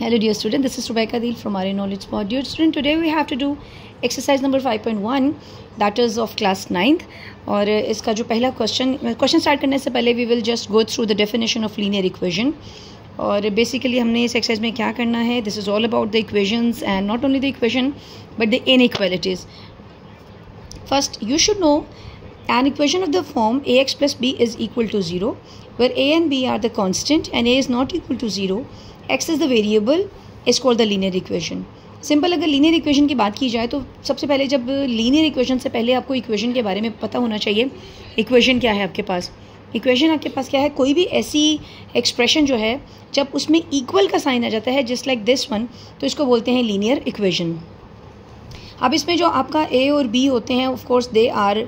Hello dear student, this is Rebecca Deal from RA Knowledge Spot. Dear student, today we have to do exercise number 5.1 that is of class 9th. और इसका जो पहला question start करने से पहले we will just go through the definition of linear equation. और basically हमने इस एक्सरसाइज में क्या करना है, this is all about the equations and not only the equation but the inequalities. First, you should know an equation of the form ax plus b is equal to 0, where a and b are the constant and a is not equal to 0. x is the variable is called the linear equation. Simple अगर linear equation की बात की जाए तो सबसे पहले जब linear equation से पहले आपको इक्वेशन के बारे में पता होना चाहिए. इक्वेशन क्या है आपके पास? इक्वेशन आपके पास क्या है? कोई भी ऐसी एक्सप्रेशन जो है जब उसमें इक्वल का साइन आ जाता है जस्ट लाइक दिस वन, तो इसको बोलते हैं लीनियर इक्वेशन. अब इसमें जो आपका ए और बी होते हैं of course they are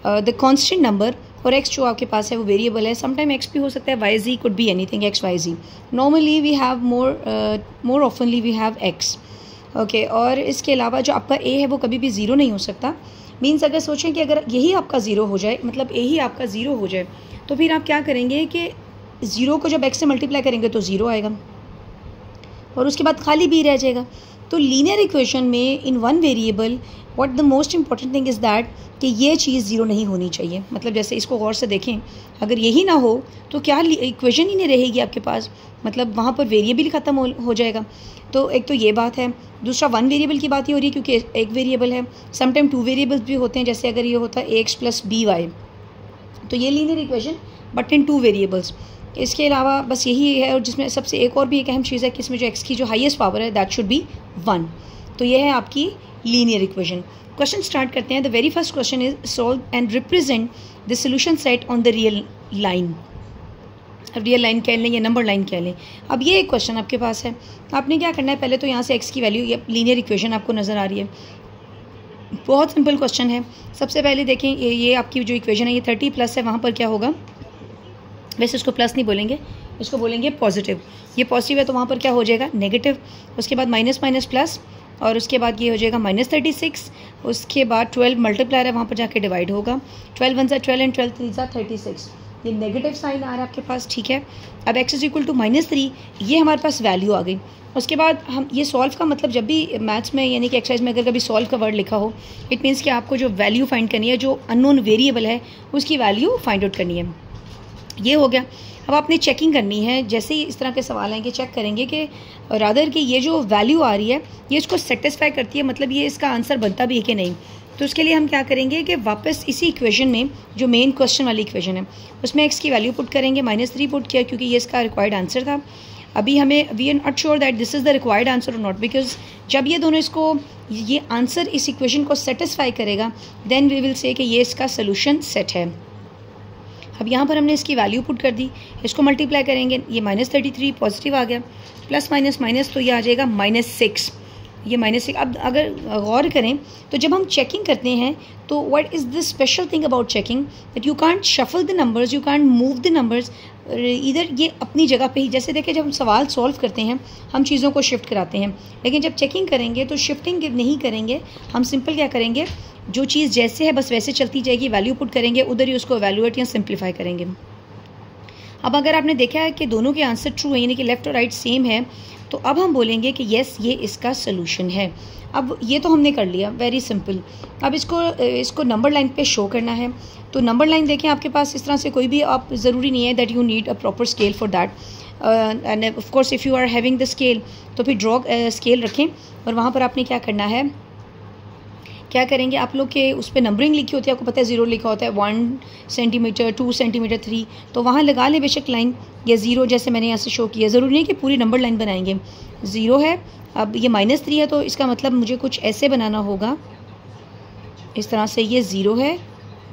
the constant number, और एक्स जो आपके पास है वो वेरिएबल है. समटाइम एक्स भी हो सकता है, Y Z could be anything X Y Z. Normally we have more oftenly we have X. Okay, और इसके अलावा जो आपका ए है वो कभी भी ज़ीरो नहीं हो सकता. मीन्स अगर सोचें कि अगर यही आपका ज़ीरो हो जाए, मतलब ए ही आपका ज़ीरो हो जाए, तो फिर आप क्या करेंगे कि ज़ीरो को जब एक्स से मल्टीप्लाई करेंगे तो ज़ीरो आएगा और उसके बाद खाली बी रह जाएगा. तो लीनियर इक्वेशन में in one variable what the most important thing is that कि ये चीज़ ज़ीरो नहीं होनी चाहिए. मतलब जैसे इसको गौर से देखें, अगर यही ना हो तो क्या इक्वेशन ही नहीं रहेगी आपके पास, मतलब वहाँ पर वेरिएबल ही ख़त्म हो जाएगा. तो एक तो ये बात है. दूसरा वन वेरिएबल की बात ही हो रही है क्योंकि एक वेरिएबल है. समटाइम टू वेरिएबल्स भी होते हैं, जैसे अगर ये होता है एक्स प्लस बी वाई, तो ये linear equation but in two variables. इसके अलावा बस यही है, और जिसमें सबसे एक और भी एक अहम चीज़ है कि इसमें जो एक्स की जो हाईएस्ट पावर है दैट शुड बी 1. तो ये है आपकी लीनियर इक्वेशन. क्वेश्चन स्टार्ट करते हैं. The very first question is solve and represent the solution set on the real line. अब रियल लाइन कह लें या नंबर लाइन कह लें. अब ये एक क्वेश्चन आपके पास है. आपने क्या करना है, पहले तो यहाँ से एक्स की वैल्यू, ये लीनियर इक्वेशन आपको नज़र आ रही है. बहुत सिंपल क्वेश्चन है. सबसे पहले देखें ये आपकी जो इक्वेशन है ये 30 प्लस है. वहाँ पर क्या होगा, वैसे इसको प्लस नहीं बोलेंगे, इसको बोलेंगे पॉजिटिव. ये पॉजिटिव है तो वहाँ पर क्या हो जाएगा, नेगेटिव. उसके बाद माइनस माइनस प्लस, और उसके बाद ये हो जाएगा -36. उसके बाद 12 मल्टीप्लायर है, वहाँ पर जाके डिवाइड होगा. 12 वन ज़ा 12 एंड 12 थ्री ज़ा 36. ये नेगेटिव साइन आ रहा है आपके पास, ठीक है. अब x इज इक्वल टू -3, ये हमारे पास वैल्यू आ गई. उसके बाद हम ये सॉल्व का मतलब, जब भी मैथ्स में यानी कि एक्सरसाइज में अगर कभी सॉल्व का वर्ड लिखा हो, इट मीन्स कि आपको जो वैल्यू फाइंड करनी है, जो अननोन वेरिएबल है उसकी वैल्यू फाइंड आउट करनी है. ये हो गया. अब आपने चेकिंग करनी है. जैसे ही इस तरह के सवाल आएंगे चेक करेंगे कि रादर कि ये जो वैल्यू आ रही है ये इसको सेटिस्फाई करती है, मतलब ये इसका आंसर बनता भी है कि नहीं. तो उसके लिए हम क्या करेंगे कि वापस इसी इक्वेशन में, जो मेन क्वेश्चन वाली इक्वेशन है, उसमें एक्स की वैल्यू पुट करेंगे. -3 पुट किया क्योंकि ये इसका रिक्वायर्ड आंसर था. अभी हमें we are not sure that this is the required answer और नॉट, बिकॉज जब ये दोनों इसको, ये आंसर इस इक्वेशन को सेटिस्फाई करेगा देन वी विल से कि ये इसका सोल्यूशन सेट है. अब यहाँ पर हमने इसकी वैल्यू पुट कर दी, इसको मल्टीप्लाई करेंगे, ये -33 पॉजिटिव आ गया, प्लस माइनस माइनस तो ये आ जाएगा -6. ये -6. अब अगर गौर करें तो जब हम चेकिंग करते हैं तो what is the special thing about checking, that you can't shuffle the numbers, you can't move the numbers. इधर ये अपनी जगह पे ही, जैसे देखिए जब हम सवाल सॉल्व करते हैं हम चीज़ों को शिफ्ट कराते हैं, लेकिन जब चेकिंग करेंगे तो शिफ्टिंग नहीं करेंगे. हम सिंपल क्या करेंगे, जो चीज़ जैसे है बस वैसे चलती जाएगी, वैल्यू पुट करेंगे, उधर ही उसको एवेलुएट या सिंप्लीफाई करेंगे. अब अगर आपने देखा है कि दोनों के आंसर ट्रू है, यानी कि लेफ्ट और राइट सेम है, तो अब हम बोलेंगे कि येस ये इसका सोल्यूशन है. अब ये तो हमने कर लिया, वेरी सिंपल. अब इसको नंबर लाइन पे शो करना है. तो नंबर लाइन देखें आपके पास इस तरह से, कोई भी आप ज़रूरी नहीं है that you need a proper scale for that. And of course if you are having the scale तो फिर ड्रॉ स्केल रखें, और वहाँ पर आपने क्या करना है, क्या करेंगे आप लोग के उस पर नंबरिंग लिखी होती है, आपको पता है 0 लिखा होता है, 1 सेंटीमीटर 2 सेंटीमीटर 3, तो वहाँ लगा लें बेशक लाइन या 0 जैसे मैंने यहाँ से शो किया. ज़रूरी नहीं कि पूरी नंबर लाइन बनाएंगे. 0 है, अब ये -3 है तो इसका मतलब मुझे कुछ ऐसे बनाना होगा, इस तरह से. ये 0 है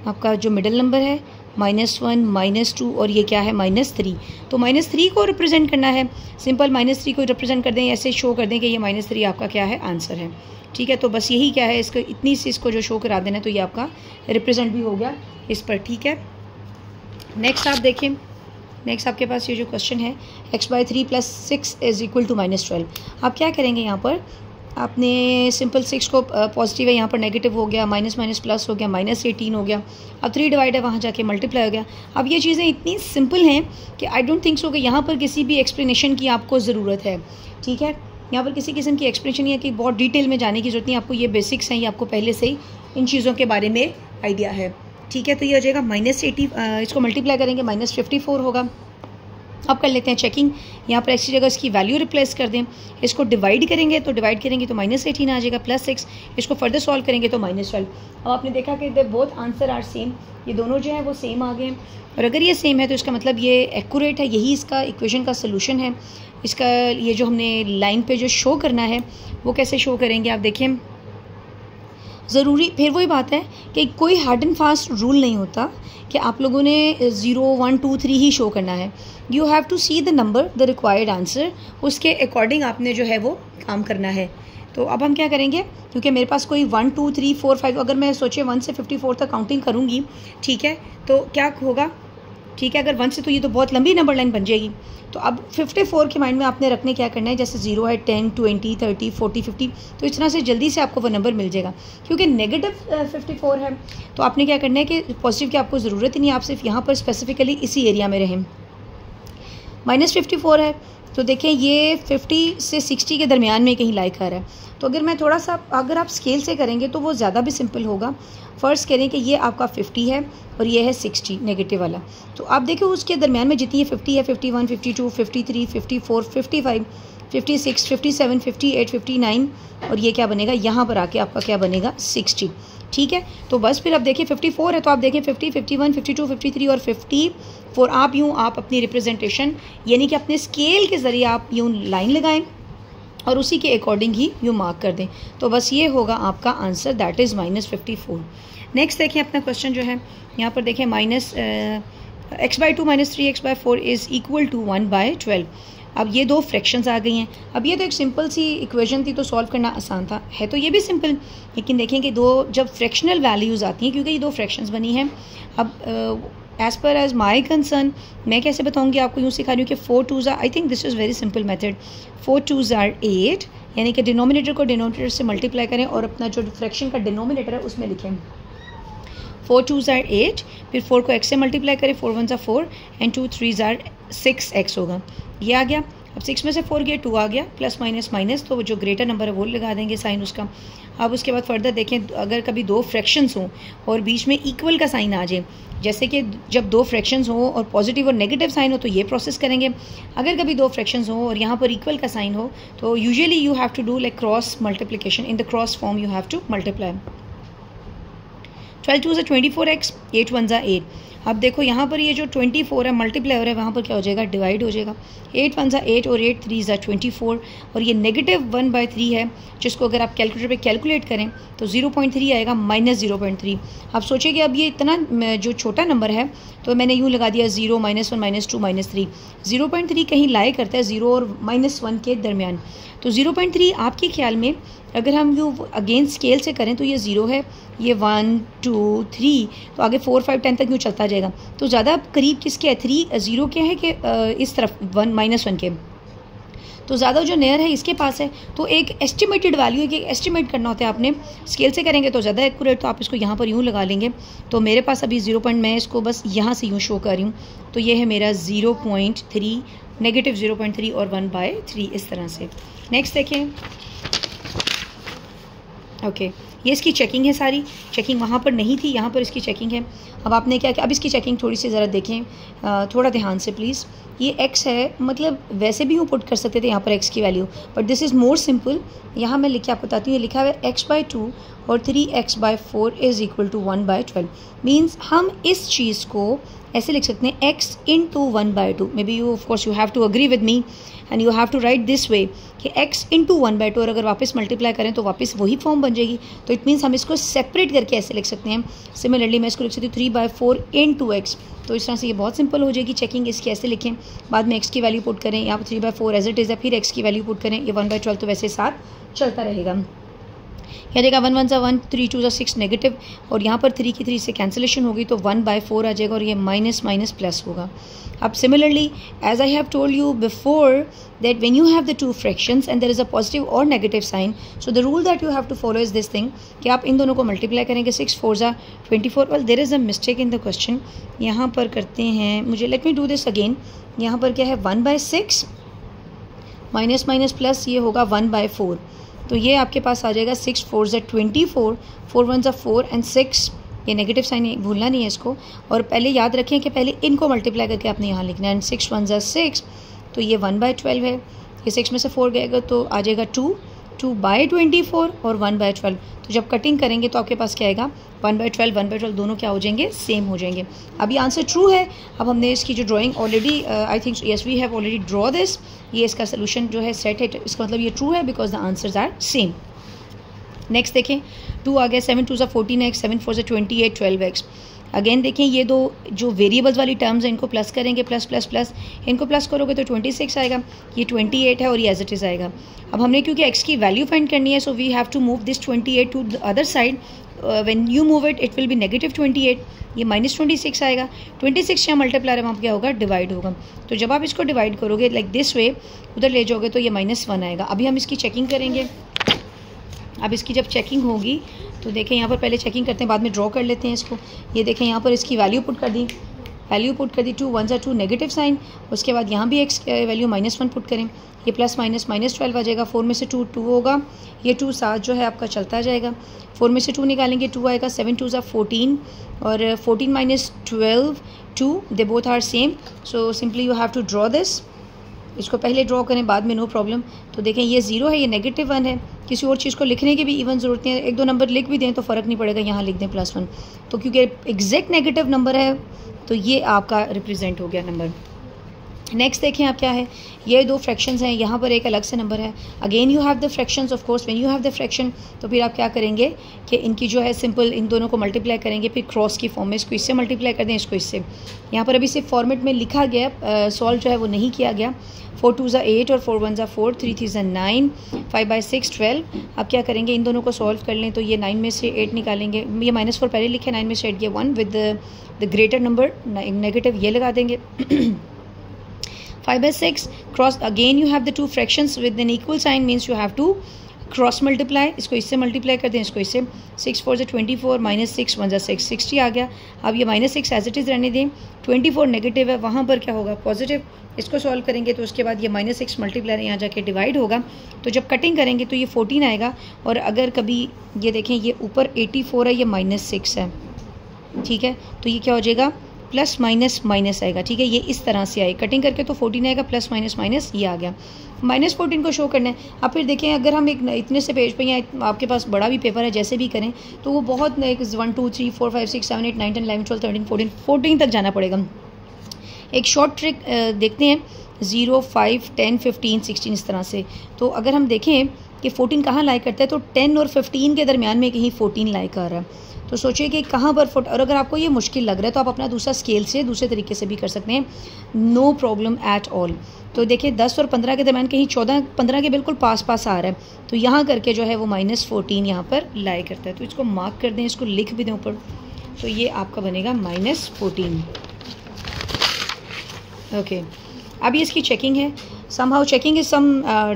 आपका जो मिडल नंबर है, -1 -2 और ये क्या है -3. तो -3 को रिप्रेजेंट करना है, सिंपल -3 को रिप्रेजेंट कर दें, ऐसे शो कर दें कि ये -3 आपका क्या है, आंसर है. ठीक है, तो बस यही क्या है, इसको इतनी सी इसको जो शो करा देना, तो ये आपका रिप्रेजेंट भी हो गया इस पर. ठीक है, नेक्स्ट आप देखें. नेक्स्ट आपके पास ये जो क्वेश्चन है, x/3 + 6 इज इक्वल टू -12. आप क्या करेंगे, यहाँ पर आपने सिंपल 6 को पॉजिटिव है, यहाँ पर नेगेटिव हो गया, माइनस माइनस प्लस हो गया, -18 हो गया. अब 3 डिवाइड है, वहाँ जाके मल्टीप्लाई हो गया. अब ये चीज़ें इतनी सिंपल हैं कि आई डोंट थिंक सो कि यहाँ पर किसी भी एक्सप्लेनेशन की आपको ज़रूरत है. ठीक है, यहाँ पर किसी किस्म की एक्सप्लेनेशन या कि बहुत डिटेल में जाने की जरूरत नहीं, आपको ये बेसिक्स हैं, ये आपको पहले से ही इन चीज़ों के बारे में आइडिया है, ठीक है। तो ये हो जाएगा -80, इसको मल्टीप्लाई करेंगे -54 होगा। अब कर लेते हैं चेकिंग, यहाँ पर एक्स की जगह इसकी वैल्यू रिप्लेस कर दें, इसको डिवाइड करेंगे तो -18 आ जाएगा +6, इसको फर्दर सॉल्व करेंगे तो -12। अब आपने देखा कि बोथ आंसर आर सेम, ये दोनों जो हैं वो सेम आ गए, और अगर ये सेम है तो इसका मतलब ये एक्यूरेट है, यही इसका इक्वेशन का सोल्यूशन है। इसका ये जो हमने लाइन पे जो शो करना है वो कैसे शो करेंगे आप देखें। ज़रूरी फिर वही बात है कि कोई हार्ड एंड फास्ट रूल नहीं होता कि आप लोगों ने 0 1 2 3 ही शो करना है। You have to see the number, the required answer, उसके अकॉर्डिंग आपने जो है वो काम करना है। तो अब हम क्या करेंगे, क्योंकि मेरे पास कोई 1 2 3 4 5, अगर मैं सोचे 1 से 54 तक काउंटिंग करूँगी, ठीक है, तो क्या होगा, ठीक है, अगर 1 से तो ये तो बहुत लंबी नंबर लाइन बन जाएगी। तो अब 54 के माइंड में आपने रखने क्या करना है, जैसे 0 है, 10 20 30 40 50, तो इस तरह से जल्दी से आपको वो नंबर मिल जाएगा। क्योंकि नेगेटिव 54 है तो आपने क्या करना है कि पॉजिटिव की आपको ज़रूरत ही नहीं, आप सिर्फ यहाँ पर स्पेसिफिकली इसी एरिया में रहें। -54 है तो देखें ये 50 से 60 के दरमियान में कहीं लाई कर रहा है। तो अगर मैं थोड़ा सा, अगर आप स्केल से करेंगे तो वो ज़्यादा भी सिंपल होगा। फ़र्ज़ करें कि ये आपका 50 है और ये है 60 नेगेटिव वाला, तो आप देखो उसके दरमियान में जितनी 50 है, 51 52 53 54 55 56 57 58 59, और ये क्या बनेगा, यहाँ पर आके आपका क्या बनेगा 60, ठीक है। तो बस फिर अब देखिए 54 है तो आप देखें 50 51 52 53 और 54, आप अपनी रिप्रेजेंटेशन यानी कि अपने स्केल के ज़रिए आप यूँ लाइन लगाएं और उसी के अकॉर्डिंग ही यूँ मार्क कर दें। तो बस ये होगा आपका आंसर, दैट इज़ -54। नेक्स्ट देखें अपना क्वेश्चन जो है यहाँ पर देखें, -x/2 - 3x/4 is equal to 1/12। अब ये दो फ्रैक्शंस आ गई हैं। अब ये तो एक सिंपल सी इक्वेशन थी तो सॉल्व करना आसान था, है तो ये भी सिंपल, लेकिन देखें कि दो जब फ्रैक्शनल वैल्यूज़ आती हैं, क्योंकि ये दो फ्रैक्शंस बनी हैं, अब as per as my concern मैं कैसे बताऊंगी आपको, यूँ सिखा रही हूँ कि 4 2s I think this is very simple method. 4 2s 8, यानी कि डिनोमिनेटर को डिनोमिनेटर से मल्टीप्लाई करें और अपना जो फ्रैक्शन का डिनोमिनेटर है उसमें लिखें 4 2s 8, फिर 4 को x से मल्टीप्लाई करें, 4 1s 4 एंड 2 3s 6x होगा, ये आ गया। अब 6 में से 4 गया, 2 आ गया, प्लस माइनस माइनस, तो जो ग्रेटर नंबर है वो लगा देंगे साइन उसका। अब उसके बाद फर्दर देखें, अगर कभी दो फ्रैक्शंस हों और बीच में इक्वल का साइन आ जाए, जैसे कि जब दो फ्रैक्शंस हों और पॉजिटिव और नेगेटिव साइन हो तो ये प्रोसेस करेंगे। अगर कभी दो फ्रैक्शंस हों और यहाँ पर इक्वल का साइन हो तो usually you have to do like cross multiplication, in the cross form you have to multiply. 12 2s 24x, 8 1s 8। अब देखो यहाँ पर ये जो 24 है मल्टीप्लाई हो रहा है, वहाँ पर क्या हो जाएगा, डिवाइड हो जाएगा। 8 1s 8 और 8 3s 24, और ये -1/3 है, जिसको अगर आप कैलकुलेटर पे कैलकुलेट करें तो 0.3 आएगा, -0.3। आप सोचिए कि अब ये इतना जो छोटा नंबर है तो मैंने यूँ लगा दिया 0 -1 -2 -3, 0.3 कहीं लाई करता है 0 और -1 के दरमियान। तो 0.3 आपके ख्याल में अगर हम यूँ अगेंस्ट स्केल से करें तो ये 0 है, ये 1 2 3, तो आगे 4 5 10 तक यूँ चलता जाएगा। तो ज़्यादा करीब किसके है, 3 0 के है कि इस तरफ 1 -1 के, तो ज़्यादा जो नियर है इसके पास है। तो एक एस्टिमेटेड वैल्यू है कि एस्टिमेट करना होता है आपने, स्केल से करेंगे तो ज़्यादा एक्यूरेट, तो आप इसको यहाँ पर यूँ लगा लेंगे। तो मेरे पास अभी 0. मैं इसको बस यहाँ से यूँ शो कर रही हूँ, तो ये है मेरा 0.3, -0.3 और 1/3 इस तरह से। नेक्स्ट देखें, ओके ये इसकी चेकिंग है, सारी चेकिंग वहाँ पर नहीं थी, यहाँ पर इसकी चेकिंग है। अब आपने क्या किया, अब इसकी चेकिंग थोड़ी सी ज़रा देखें, थोड़ा ध्यान से प्लीज़। ये x है, मतलब वैसे भी यूँ पुट कर सकते थे यहाँ पर x की value, but this is more simple. यहाँ मैं लिख के आपको बताती हूँ, लिखा हुआ है x/2 और 3x/4 is equal to 1/12। Means हम इस चीज़ को ऐसे लिख सकते हैं x into 1/2। Maybe you of course you have to agree with me and you have to write this way कि x into 1/2, और अगर वापस मल्टीप्लाई करें तो वापस वही फॉर्म बन जाएगी। तो इट मीन्स हम इसको सेपरेट करके ऐसे लिख सकते हैं। सिमिलरली मैं इसको लिख सकती हूँ 3/4 into x। तो इस तरह से ये बहुत सिंपल हो जाएगी चेकिंग इसकी। ऐसे लिखें, बाद में x की वैल्यू पुट करें, यहाँ पर 3/4 एज इट इज़ है, फिर x की वैल्यू पुट करें, ये 1/12 तो वैसे साथ चलता रहेगा। क्या देगा, 1 1 1, 3 2 6 नेगेटिव, और यहाँ पर 3 की 3 से कैंसिलेशन होगी तो 1/4 आ जाएगा, और ये माइनस माइनस प्लस होगा। अब similarly as I have told you before that when you have the two fractions and there is a positive or negative sign, so the rule that you have to follow is this thing कि आप इन दोनों को multiply करेंगे, 6 4s 24। well there is a mistake in the question, यहाँ पर करते हैं, मुझे let me do this again। यहाँ पर क्या है, 1/6 माइनस माइनस प्लस ये होगा 1/4, तो ये आपके पास आ जाएगा 6 4 ज़ा 24, 4 1 ज़ा 4 एंड 6, ये नेगेटिव साइन भूलना नहीं है इसको। और पहले याद रखें कि पहले इनको मल्टीप्लाई करके आपने यहाँ लिखना है, एंड 6 1 ज़ा 6, तो ये 1/12 है, ये 6 में से 4 गएगा तो आ जाएगा 2/24 और 1/12। तो जब कटिंग करेंगे तो आपके पास क्या आएगा, 1/12 दोनों क्या हो जाएंगे, सेम हो जाएंगे। अब ये आंसर ट्रू है। अब हमने इसकी जो drawing already I think yes we have already draw this, ये इसका सोल्यूशन जो है सेट है, इसका मतलब ये ट्रू है because the answers are same. Next देखें, 2 आ गया, 7 2 ज़ा 14x, 7 4 ज़ा 28, 12x। अगेन देखें ये दो जो वेरिएबल्स वाली टर्म्स हैं इनको प्लस करेंगे, प्लस प्लस प्लस, इनको प्लस करोगे तो 26 आएगा, ये 28 है और ये एज इट इज़ आएगा। अब हमने क्योंकि x की वैल्यू फाइंड करनी है, so we have to move this 28 to the other side. When you move it will be -28, ये -26 आएगा। 26 यहाँ मल्टीप्लाई है, वहाँ क्या होगा, डिवाइड होगा। तो जब आप इसको डिवाइड करोगे लाइक दिस वे, उधर ले जाओगे तो ये -1 आएगा। अभी हम इसकी चेकिंग करेंगे। अब इसकी जब चेकिंग होगी तो देखें यहाँ पर पहले चेकिंग करते हैं, बाद में ड्रॉ कर लेते हैं इसको। ये देखें यहाँ पर इसकी वैल्यू पुट कर दी, 2 1 ज़ा 2 नेगेटिव साइन, उसके बाद यहाँ भी x वैल्यू -1 पुट करें, ये प्लस माइनस -12 आ जाएगा। 4 में से 2 होगा, ये 2 साथ जो है आपका चलता जाएगा। 4 में से 2 निकालेंगे, 2 आएगा, 7 2 ज़ा 14 और 14 - 12 2, they both are same, so simply you have to draw this. इसको पहले ड्रॉ करें, बाद में नो प्रॉब्लम। तो देखें ये 0 है, ये -1 है, किसी और चीज़ को लिखने की भी इवन ज़रूरत नहीं है, 1 2 नंबर लिख भी दें तो फ़र्क नहीं पड़ेगा, यहाँ लिख दें +1, तो क्योंकि एग्जैक्ट नेगेटिव नंबर है तो ये आपका रिप्रेजेंट हो गया नंबर। नेक्स्ट देखें आप क्या है, ये दो फ्रैक्शंस हैं, यहाँ पर एक अलग से नंबर है। Again you have the fractions, of course when you have the fraction तो फिर आप क्या करेंगे कि इनकी जो है सिंपल इन दोनों को मल्टीप्लाई करेंगे, फिर क्रॉस की फॉर्म में इसको इससे मल्टीप्लाई कर दें, इसको इससे। यहाँ पर अभी सिर्फ फॉर्मेट में लिखा गया, सॉल्व जो है वो नहीं किया गया। 4 2 ज़ा 8 और 4 1 ज़ा 4, 3 3 ज़ा 9, 5/6 12। अब क्या करेंगे, इन दोनों को सॉल्व कर लें, तो ये 9 में से 8 निकालेंगे, ये -4 पहले लिखे, 9 में से 8 ये 1 with the greater number negative ये लगा देंगे। 5/6 cross, again you have the two fractions with an equal sign, means you have to cross multiply, इसको इससे मल्टीप्लाई कर दें, इसको इससे। 6 4 ज़ा 24 -6 1 ज़ा 6, 60 आ गया। अब ये -6 एज इट इज़ रहने दें, 24 नेगेटिव है, वहाँ पर क्या होगा, पॉजिटिव। इसको सॉल्व करेंगे तो उसके बाद ये -6 मल्टीप्लाई यहाँ जाके डिवाइड होगा, तो जब कटिंग करेंगे तो ये 14 आएगा। और अगर कभी ये देखें, ये ऊपर 84 है, ये -6 है, ठीक है, तो ये क्या हो जाएगा, प्लस माइनस माइनस आएगा, ठीक है, ये इस तरह से आए कटिंग करके, तो 14 आएगा, प्लस माइनस माइनस ये आ गया। -14 को शो करना है। अब फिर देखें, अगर हम एक इतने से पेज पे या आपके पास बड़ा भी पेपर है, जैसे भी करें, तो वो बहुत 1 2 3 4 5 6 7 8 9 10 11 12 13 14 तक जाना पड़ेगा। एक शॉर्ट ट्रिक देखते हैं, 0 5 10 15 16 इस तरह से। तो अगर हम देखें कि 14 कहाँ लाइक करता है, तो 10 और 15 के दरमियान में कहीं 14 लाइक कर रहा है। तो सोचिए कि कहाँ पर और अगर आपको ये मुश्किल लग रहा है तो आप अपना दूसरा स्केल से दूसरे तरीके से भी कर सकते हैं, नो प्रॉब्लम एट ऑल। तो देखिए 10 और 15 के दरमियान कहीं 14 15 के बिल्कुल पास पास आ रहा है, तो यहाँ करके जो है वो -14 यहाँ पर लाई करता है। तो इसको मार्क कर दें, इसको लिख भी दें ऊपर, तो ये आपका बनेगा -14। ओके, अभी इसकी चेकिंग है। somehow checking is some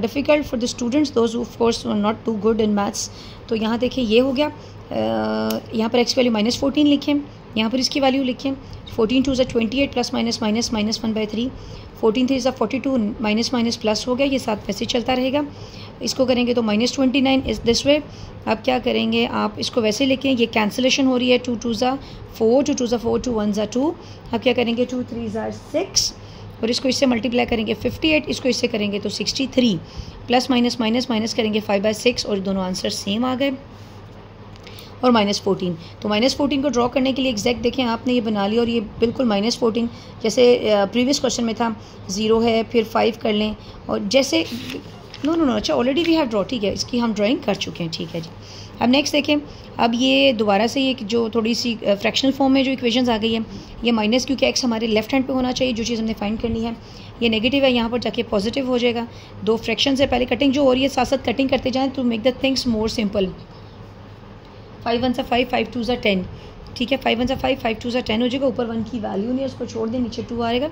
difficult for the students, those who of course are not too good in maths। तो यहाँ देखिए ये हो गया, यहाँ पर x वैल्यू -14 लिखें, यहाँ पर इसकी वैल्यू लिखें। 14 2 ज़ा 28 प्लस माइनस माइनस -1/3, 14 3 ज़ा 42 माइनस माइनस प्लस हो गया, ये साथ वैसे चलता रहेगा। इसको करेंगे तो -29 इस दिस वे। अब क्या करेंगे, आप इसको वैसे लिखें, ये कैंसिलेशन हो रही है, 2 2 ज़ा 4, 2 2 ज़ा 4, 2 1 ज़ा 2। अब क्या करेंगे, 2 3 ज़ा 6 और इसको इससे मल्टीप्लाई करेंगे 58, इसको इससे करेंगे तो 63, प्लस माइनस माइनस माइनस करेंगे 5/6 और दोनों आंसर सेम आ गए। और -14, तो -14 को ड्रॉ करने के लिए एग्जैक्ट देखें आपने ये बना लिया, और ये बिल्कुल -14 जैसे प्रीवियस क्वेश्चन में था, 0 है फिर 5 कर लें, और जैसे नो अच्छा ऑलरेडी वी हैव ड्रॉ, ठीक है, इसकी हम ड्राइंग कर चुके हैं, ठीक है जी। अब नेक्स्ट देखें, अब ये दोबारा से ये जो थोड़ी सी फ्रैक्शनल फॉर्म में जो इक्वेशंस आ गई है, ये माइनस क्योंकि एक्स हमारे लेफ्ट हैंड पे होना चाहिए, जो चीज़ हमने फाइंड करनी है, ये नेगेटिव है, यहाँ पर जाके पॉजिटिव हो जाएगा। दो फ्रैक्शन से पहले कटिंग जो हो रही है, साथ साथ कटिंग करते जाएँ to make the things more simple. 5 1 ज़ा 5, 5 2 ज़ा 10, ठीक है, 5 1 ज़ा 5, 5 2 ज़ा 10 हो जाएगा। ऊपर 1 की वैल्यू नहीं है, उसको छोड़ दें, नीचे 2 आएगा,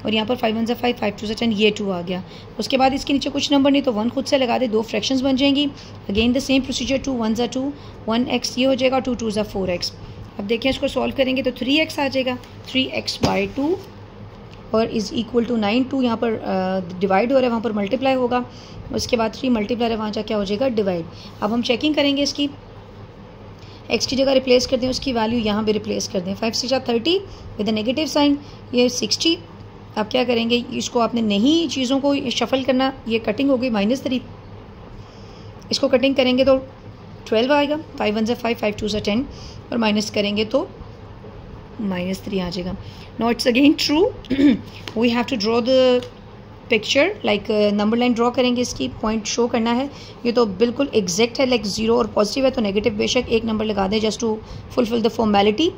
और यहाँ पर 5 1 ज़ा 5, 5 2 ज़ा 10, ये 2 आ गया। उसके बाद इसके नीचे कुछ नंबर नहीं तो 1 खुद से लगा दे, दो फ्रैक्शंस बन जाएंगी। अगेन द सेम प्रोसीजर, 2 1 ज़ा 2, 1x ये हो जाएगा, 2 2 ज़ा 4x। अब देखें इसको सॉल्व करेंगे तो 3x आ जाएगा, 3x/2 और इज़ इक्वल टू 9, 2 यहाँ पर डिवाइड हो रहा है, वहाँ पर मल्टीप्लाई होगा, उसके बाद 3 मल्टीप्लाई है, वहाँ जा क्या हो जाएगा डिवाइड। अब हम चेकिंग करेंगे इसकी, एक्स की जगह रिप्लेस कर दें, उसकी वैल्यू यहाँ पे रिप्लेस कर दें। 5 6 30 विद अ नेगेटिव साइन, ये 60। आप क्या करेंगे, इसको आपने नहीं चीज़ों को शफल करना, ये कटिंग हो गई -3, इसको कटिंग करेंगे तो 12 आएगा, 5 1 5, 5 2 10, और माइनस करेंगे तो -3 आ जाएगा। Now it's again true, we have to draw the picture, like number line draw करेंगे, इसकी पॉइंट शो करना है। ये तो बिल्कुल एग्जैक्ट है, लाइक 0 और पॉजिटिव है तो नेगेटिव बेशक एक नंबर लगा दें just to fulfil the formality.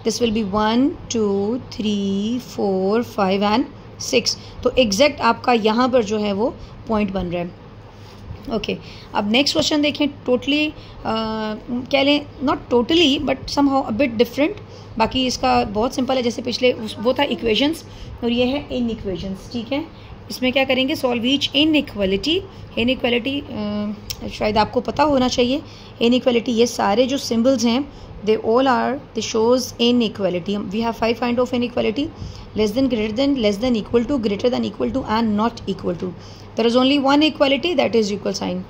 This will be 1 2 3 4 5 and 6, तो एग्जैक्ट आपका यहाँ पर जो है वो पॉइंट बन रहा है। ओके, अब नेक्स्ट क्वेश्चन देखें। टोटली कह लें, not totally but somehow a bit different, बाकी इसका बहुत सिंपल है, जैसे पिछले वो था इक्वेशंस और ये है इन इक्वेशंस। ठीक है, इसमें क्या करेंगे, सॉल्व ईच इनइक्वालिटी। इनइक्वालिटी शायद आपको पता होना चाहिए। इनइक्वालिटी, ये सारे जो सिंबल्स हैं they all are they shows inequality. We have 5 kind of inequality, less than, greater than, less than, equal to, greater than equal to and not equal to. There is only one equality, that is equal sign.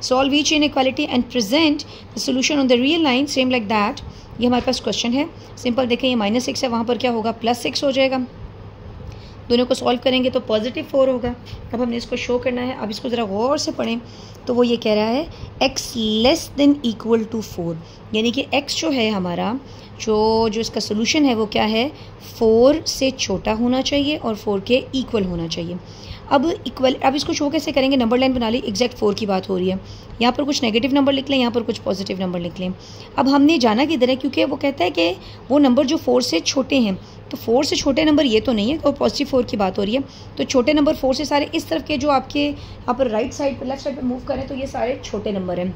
Solve each inequality and present the solution on the real line same like that. ये हमारे पास question है, simple देखें, ये -6 है, वहाँ पर क्या होगा +6 हो जाएगा। दोनों को सॉल्व करेंगे तो +4 होगा। अब हमने इसको शो करना है, अब इसको ज़रा गौर से पढ़ें तो वो ये कह रहा है x less than equal to 4, यानी कि x जो है हमारा जो इसका सोल्यूशन है वो क्या है, 4 से छोटा होना चाहिए और 4 के इक्वल होना चाहिए। अब इसको शो कैसे करेंगे, नंबर लाइन बना ली, एग्जैक्ट 4 की बात हो रही है, यहाँ पर कुछ नेगेटिव नंबर लिख लें, यहाँ पर कुछ पॉजिटिव नंबर लिख लें। अब हमने जाना किधर है, क्योंकि वो कहता है कि वो नंबर जो 4 से छोटे हैं, तो 4 से छोटे नंबर ये तो नहीं है, और पॉजिटिव 4 की बात हो रही है, तो छोटे नंबर 4 से सारे इस तरफ के जो आपके यहाँ पर राइट साइड पर लेफ्ट साइड पर मूव करें तो ये सारे छोटे नंबर हैं।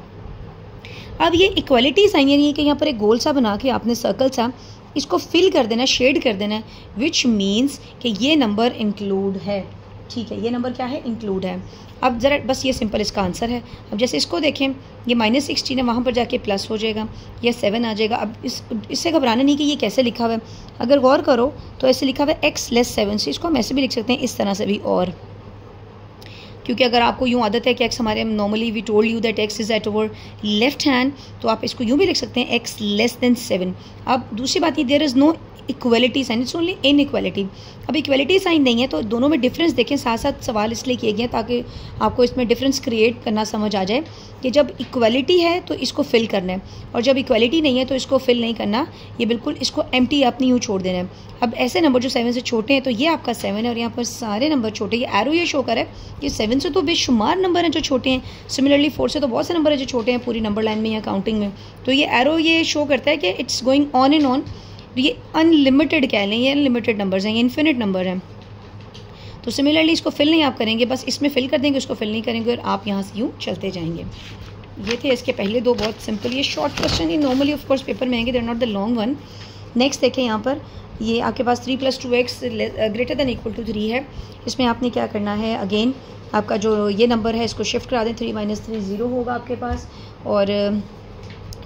अब ये इक्वलिटी साइन यानी कि यहाँ पर एक गोल सा बना के आपने सर्कल सा इसको फिल कर देना, शेड कर देना, विच मीन्स कि ये नंबर इंक्लूड है। ठीक है, ये नंबर क्या है, इंक्लूड है। अब ज़रा बस ये सिंपल इसका आंसर है। अब जैसे इसको देखें, ये -16 है, वहाँ पर जाके प्लस हो जाएगा, ये 7 आ जाएगा। अब इससे घबराना नहीं कि ये कैसे लिखा हुआ है, अगर गौर करो तो ऐसे लिखा हुआ है x लेस 7 से, इसको हम ऐसे भी लिख सकते हैं, इस तरह से भी, और क्योंकि अगर आपको यूँ आदत है कि x हमारे normally we told you that x is at our left hand, तो आप इसको यूँ भी लिख सकते हैं x लेस देन 7। अब दूसरी बात ये, there is no equality sign, it's only inequality. अब इक्वलिटी साइन नहीं है तो दोनों में डिफरेंस देखें, साथ साथ सवाल इसलिए किए गए ताकि आपको इसमें डिफरेंस क्रिएट करना समझ आ जाए कि जब इक्वलिटी है तो इसको फिल करना है, और जब इक्वलिटी नहीं है तो इसको फिल नहीं करना, ये बिल्कुल इसको एम्प्टी अपनी यूँ छोड़ देना है। अब ऐसे नंबर जो 7 से छोटे हैं, तो ये आपका 7 है और यहाँ पर सारे नंबर छोटे, ये एरो ये शो कर है कि 7 से तो बेशुमार नंबर हैं जो छोटे हैं, सिमिलरली 4 से तो बहुत से नंबर हैं जो छोटे हैं पूरी नंबर लाइन में या काउंटिंग में। तो ये एरो ये शो करता है कि it's going on and on, ये अनलिमिटेड कह लें, ये अनलिमिटेड नंबर्स हैं, ये इन्फिनिट नंबर हैं। तो सिमिलरली इसको फिल नहीं आप करेंगे, बस इसमें फिल कर देंगे, उसको फिल नहीं करेंगे और आप यहाँ से यूँ चलते जाएंगे। ये थे इसके पहले दो बहुत सिंपल, ये शॉर्ट क्वेश्चन, ये नॉर्मली ऑफ कोर्स पेपर में आएंगे, they are not the long one. Next देखें, यहाँ पर ये आपके पास 3 + 2x greater than equal to 3 है। इसमें आपने क्या करना है, अगेन आपका जो ये नंबर है इसको शिफ्ट करा दें, 3 - 3 0 होगा आपके पास, और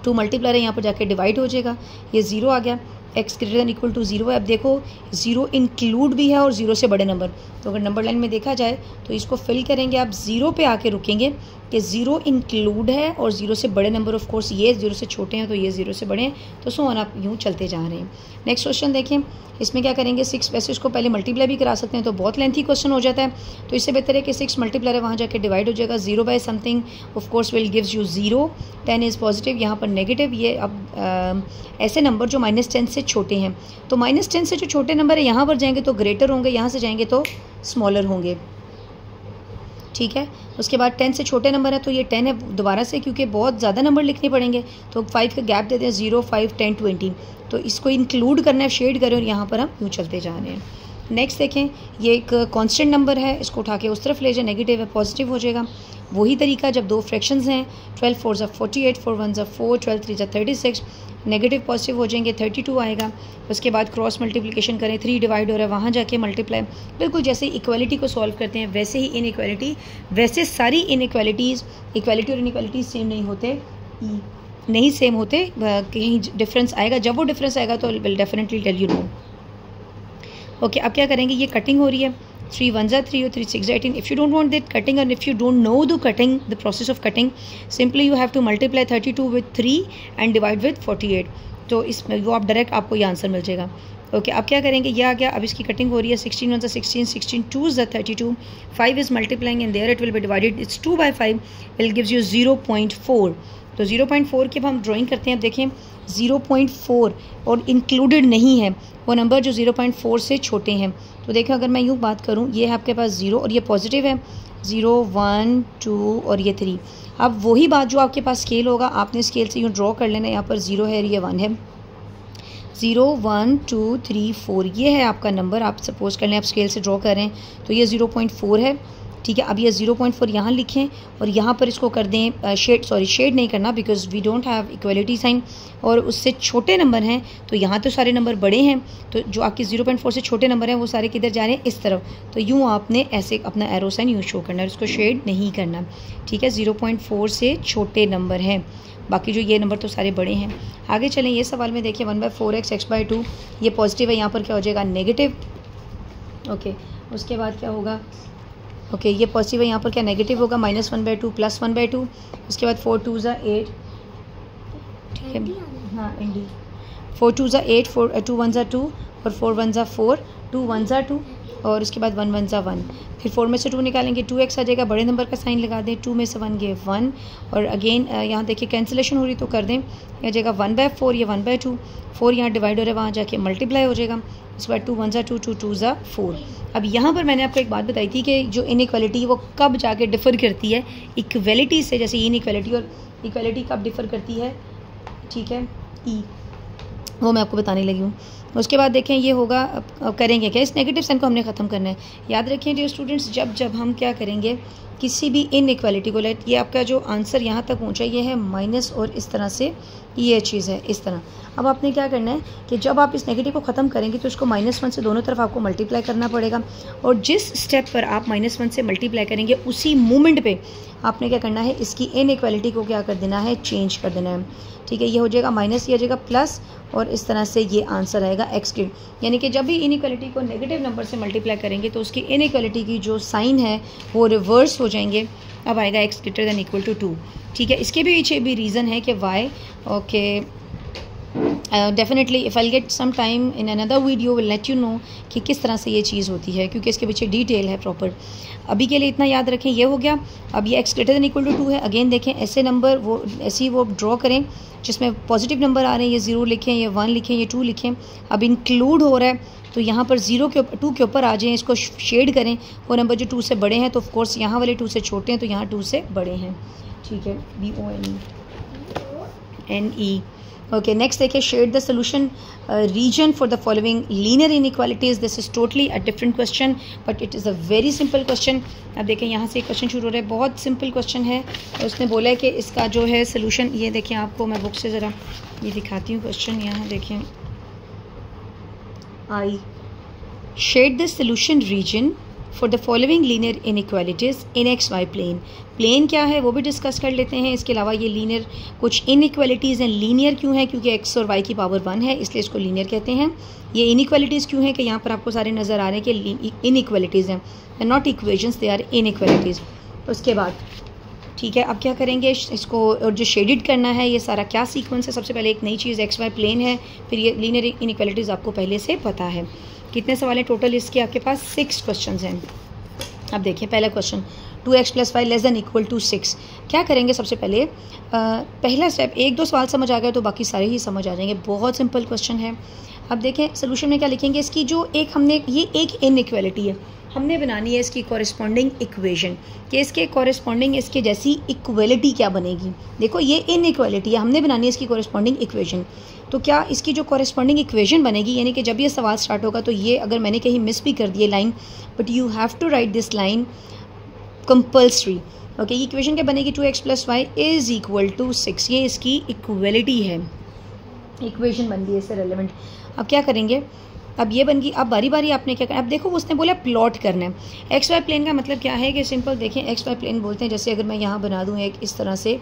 2 मल्टीप्लाई है, यहाँ पर जाके डिवाइड हो जाएगा, ये 0 आ गया। x greater than equal to 0 है। अब देखो 0 इंक्लूड भी है और 0 से बड़े नंबर, तो अगर नंबर लाइन में देखा जाए तो इसको फिल करेंगे, आप 0 पे आके रुकेंगे कि 0 इंक्लूड है और 0 से बड़े नंबर, ऑफ कोर्स ये 0 से छोटे हैं तो ये 0 से बड़े हैं, तो सो ऑन आप यूँ चलते जा रहे हैं। नेक्स्ट क्वेश्चन देखें, इसमें क्या करेंगे, 6, वैसे इसको पहले मल्टीप्लाई भी करा सकते हैं तो बहुत लेंथी क्वेश्चन हो जाता है, तो इससे बेहतर है कि 6 मल्टीप्लाई है, वहाँ जाके डिवाइड हो जाएगा, 0 by something of course will gives you 0, 10 is positive, यहाँ पर नेगेटिव। ये अब ऐसे नंबर जो -10 से छोटे हैं, तो -10 से जो छोटे नंबर है यहाँ पर जाएंगे तो ग्रेटर होंगे, यहाँ से जाएंगे तो स्मॉलर होंगे। ठीक है, उसके बाद 10 से छोटे नंबर है तो ये 10 है दोबारा से, क्योंकि बहुत ज़्यादा नंबर लिखने पड़ेंगे तो 5 का गैप देते हैं, 0 5 10 20, तो इसको इंक्लूड करना है, शेड करें और यहाँ पर हम यूँ चलते जा रहे हैं। नेक्स्ट देखें, ये एक कांस्टेंट नंबर है, इसको उठा के उस तरफ ले जाए, नेगेटिव है पॉजिटिव हो जाएगा। वही तरीका जब दो फ्रैक्शंस हैं, 12 4 = 48, 4 1 = 4, 12 3 = 36, नेगेटिव पॉजिटिव हो जाएंगे, 32 आएगा। उसके बाद क्रॉस मल्टीप्लिकेशन करें, 3 डिवाइड हो रहा है, वहाँ जाके मल्टीप्लाई, बिल्कुल जैसे इक्वालिटी को सॉल्व करते हैं वैसे ही इनइक्वालिटी। वैसे सारी इनइक्वालिटीज़, इक्वालिटी और इनइक्वालिटीज़ सेम नहीं होते, कहीं डिफरेंस आएगा, जब वो डिफरेंस आएगा तो will definitely tell you know. Okay, अब क्या करेंगे, ये कटिंग हो रही है, 3 1 3 और 3 6 18. If you don't want that cutting and if you don't know the process of cutting, simply you have to multiply 32 with 3 and divide with 48. तो इसमें वो आप डायरेक्ट आपको ये आंसर मिल जाएगा. ओके, अब क्या करेंगे, ये आ गया, अब इसकी कटिंग हो रही है, 16 1 16, 16 2 32, 5 is multiplying and there it will be divided, it's 2 by 5 will gives you 0.4. तो 0.4 की अब हम ड्राइंग करते हैं. अब देखें 0.4 और इंक्लूडेड नहीं है वो नंबर जो 0.4 से छोटे हैं. तो देखो अगर मैं यूँ बात करूँ, ये है आपके पास 0 और ये पॉजिटिव है, 0 1 2 और ये 3. अब वही बात जो आपके पास स्केल होगा, आपने स्केल से यूँ ड्रॉ कर लेना. यहाँ पर 0 है, ये 1 है, 0 1 2 3 4 ये है आपका नंबर. आप सपोज कर लें आप स्केल से ड्रॉ कर रहे हैं तो ये 0.4 है. ठीक है, अब ये 0.4 यहाँ लिखें और यहाँ पर इसको कर दें शेड नहीं करना because we don't have equality sign, और उससे छोटे नंबर हैं तो यहाँ तो सारे नंबर बड़े हैं, तो जो आपके 0.4 से छोटे नंबर हैं वो सारे किधर जा रहे हैं, इस तरफ. तो यूँ आपने ऐसे अपना एरो साइन यूँ शो करना है, उसको शेड नहीं करना. ठीक है, 0.4 से छोटे नंबर हैं, बाकी जो ये नंबर तो सारे बड़े हैं. आगे चलें, ये सवाल में देखिए 1/4x x/2 ये पॉजिटिव है, यहाँ पर क्या हो जाएगा, नेगेटिव. ओके, उसके बाद क्या होगा, ओके ये पॉजिटिव है, यहाँ पर क्या नेगेटिव होगा, -1/2 + 1/2. उसके बाद 4 2 8. ठीक है, हाँ एंडी, 4 2 8, 2 1 2 और 4 1 4, 2 1 2 और उसके बाद 1 1 1. फिर 4 में से 2 निकालेंगे, 2x आ जाएगा, बड़े नंबर का साइन लगा दें, 2 में से 1 गए 1 और अगेन यहाँ देखिए कैंसिलेशन हो रही तो कर दें, यह जाएगा 1/4, ये 1/2, 4 यहाँ डिवाइड हो रहा है, वहाँ जाके मल्टीप्लाई हो जाएगा. उसके बाद 2 1 2 2 2 4. अब यहाँ पर मैंने आपको एक बात बताई थी कि जो इनइक्वालिटी वो कब जाके डिफ़र करती है इक्वलिटी से, जैसे इनइक्वालिटी और इक्वलिटी कब डिफ़र करती है. ठीक है, वो मैं आपको बताने लगी हूँ. उसके बाद देखें ये होगा, अब करेंगे क्या, इस नेगेटिव साइन को हमने ख़त्म करना है. याद रखें डियर स्टूडेंट्स, जब हम क्या करेंगे किसी भी इनइक्वालिटी को, लेट ये आपका जो आंसर यहाँ तक पहुँचा ये है माइनस और इस तरह से ये चीज़ है इस तरह. अब आपने क्या करना है कि जब आप इस नेगेटिव को ख़त्म करेंगे तो इसको -1 से दोनों तरफ आपको मल्टीप्लाई करना पड़ेगा, और जिस स्टेप पर आप -1 से मल्टीप्लाई करेंगे उसी मोमेंट पे आपने क्या करना है, इसकी इनइक्वालिटी को क्या कर देना है, चेंज कर देना है. ठीक है, ये हो जाएगा माइनस, ये हो जाएगा प्लस, और इस तरह से ये आंसर आएगा x ग्रेड. यानी कि जब भी इनइक्वालिटी को नेगेटिव नंबर से मल्टीप्लाई करेंगे तो उसकी इनइक्वालिटी की जो साइन है वो रिवर्स हो जाएंगे. अब आएगा x greater than equal to 2. ठीक है, इसके पीछे भी रीज़न है कि why. Okay, definitely if I get some time in another video will let you know कि किस तरह से ये चीज़ होती है, क्योंकि इसके पीछे डिटेल है प्रॉपर. अभी के लिए इतना याद रखें, ये हो गया. अब ये x greater than equal to 2 है. अगेन देखें ऐसे नंबर वो ऐसी वो ड्रॉ करें जिसमें पॉजिटिव नंबर आ रहे हैं, ये 0 लिखें, ये 1 लिखें, ये 2 लिखें. अब इंक्लूड हो रहा है तो यहाँ पर 0 के 2 के ऊपर आ जाएं, इसको शेड करें. वो नंबर जो 2 से बड़े हैं तो ऑफकोर्स यहाँ वाले 2 से छोटे हैं तो यहाँ 2 से बड़े हैं. ठीक है, BONE. Okay, next देखिए, shade the solution region for the following linear inequalities. This is totally a different question but it is a very simple question. अब देखें यहाँ से क्वेश्चन शुरू हो रहा है, बहुत सिंपल क्वेश्चन है. और उसने बोला है कि इसका जो है सोल्यूशन, ये देखें आपको मैं बुक से ज़रा ये दिखाती हूँ क्वेश्चन. यहाँ देखें, I shade the solution region for the following linear inequalities in XY plane. Plane क्या है वो भी डिस्कस कर लेते हैं. इसके अलावा ये लीनियर कुछ इनइक्वालिटीज़ हैं. लीनियर क्यों है, क्योंकि x और y की पावर 1 है इसलिए इसको लीनियर कहते हैं. ये इनइक्वालिटीज़ क्यों है कि यहाँ पर आपको सारे नज़र आ रहे हैं कि इनइक्वालिटीज़ हैं, not equations, they are inequalities. उसके बाद ठीक है, अब क्या करेंगे इसको, और जो शेडिड करना है ये सारा क्या सीक्वेंस है. सबसे पहले एक नई चीज़ XY प्लेन है, फिर ये लीनियर इनइक्वालिटीज़ आपको पहले से पता है. कितने सवाल हैं टोटल इसके आपके पास, 6 क्वेश्चन हैं. अब देखिए पहला question, 2x + y less than equal to 6. क्या करेंगे सबसे पहले, पहला स्टेप, 1-2 सवाल समझ आ गए तो बाकी सारे ही समझ आ जाएंगे. बहुत सिंपल क्वेश्चन है. अब देखें सोल्यूशन में क्या लिखेंगे, इसकी जो एक हमने, ये एक इनइक्वालिटी है, हमने बनानी है इसकी कॉरेस्पॉन्डिंग इक्वेशन कि इसके कॉरेस्पॉन्डिंग इसके जैसी इक्वलिटी क्या बनेगी. देखो ये इनइक्वालिटी है, हमने बनानी है इसकी कॉरेस्पॉन्डिंग इक्वेशन. तो क्या इसकी जो कॉरेस्पॉन्डिंग इक्वेशन बनेगी, यानी कि जब ये सवाल स्टार्ट होगा तो ये अगर मैंने कहीं मिस भी कर दिए line, but you have to write this line compulsory. Okay, ये इक्वेशन क्या बनेगी, 2x + y = 6. ये इसकी इक्वलिटी है, इक्वेशन बन गई इससे रेलिवेंट. अब क्या करेंगे, अब ये बन गई. अब बारी बारी आपने क्या करना, अब देखो उसने बोला प्लॉट करना है. XY प्लेन का मतलब क्या है कि सिंपल देखें, XY प्लेन बोलते हैं, जैसे अगर मैं यहाँ बना दूँ एक इस तरह से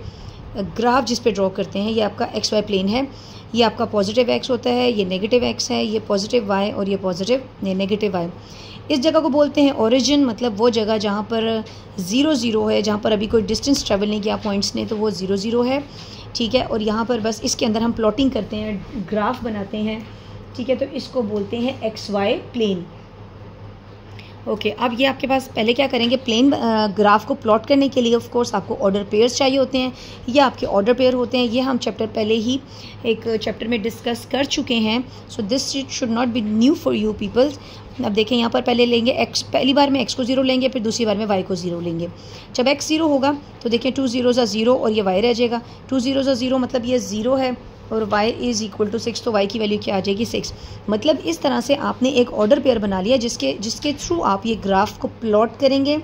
ग्राफ जिस पे ड्रॉ करते हैं, ये आपका XY प्लेन है. ये आपका पॉजिटिव एक्स होता है, ये नेगेटिव एक्स है, ये पॉजिटिव वाई और ये पॉजिटिव नेगेटिव वाई। इस जगह को बोलते हैं ओरिजिन, मतलब वो जगह जहाँ पर 0 0 है, जहाँ पर अभी कोई डिस्टेंस ट्रेवल नहीं किया पॉइंट्स ने, तो वो 0 0 है, ठीक है। और यहाँ पर बस इसके अंदर हम प्लॉटिंग करते हैं, ग्राफ बनाते हैं, ठीक है। तो इसको बोलते हैं एक्स वाई प्लेन। ओके, अब ये आपके पास पहले क्या करेंगे, प्लेन ग्राफ को प्लॉट करने के लिए ऑफ कोर्स आपको ऑर्डर पेयर्स चाहिए होते हैं। ये आपके ऑर्डर पेयर होते हैं, ये हम चैप्टर पहले ही एक चैप्टर में डिस्कस कर चुके हैं। So this should not be new for you peoples. अब देखें यहाँ पर पहले लेंगे एक्स, पहली बार में एक्स को 0 लेंगे, फिर दूसरी बार में वाई को 0 लेंगे। जब एक्स 0 होगा तो देखें 2 0 0 और ये वाई रह जाएगा। 2 0 0 मतलब ये 0 है और y इज़ इक्वल टू 6, तो y की वैल्यू क्या आ जाएगी 6। मतलब इस तरह से आपने एक ऑर्डर पेयर बना लिया जिसके थ्रू आप ये ग्राफ को प्लॉट करेंगे।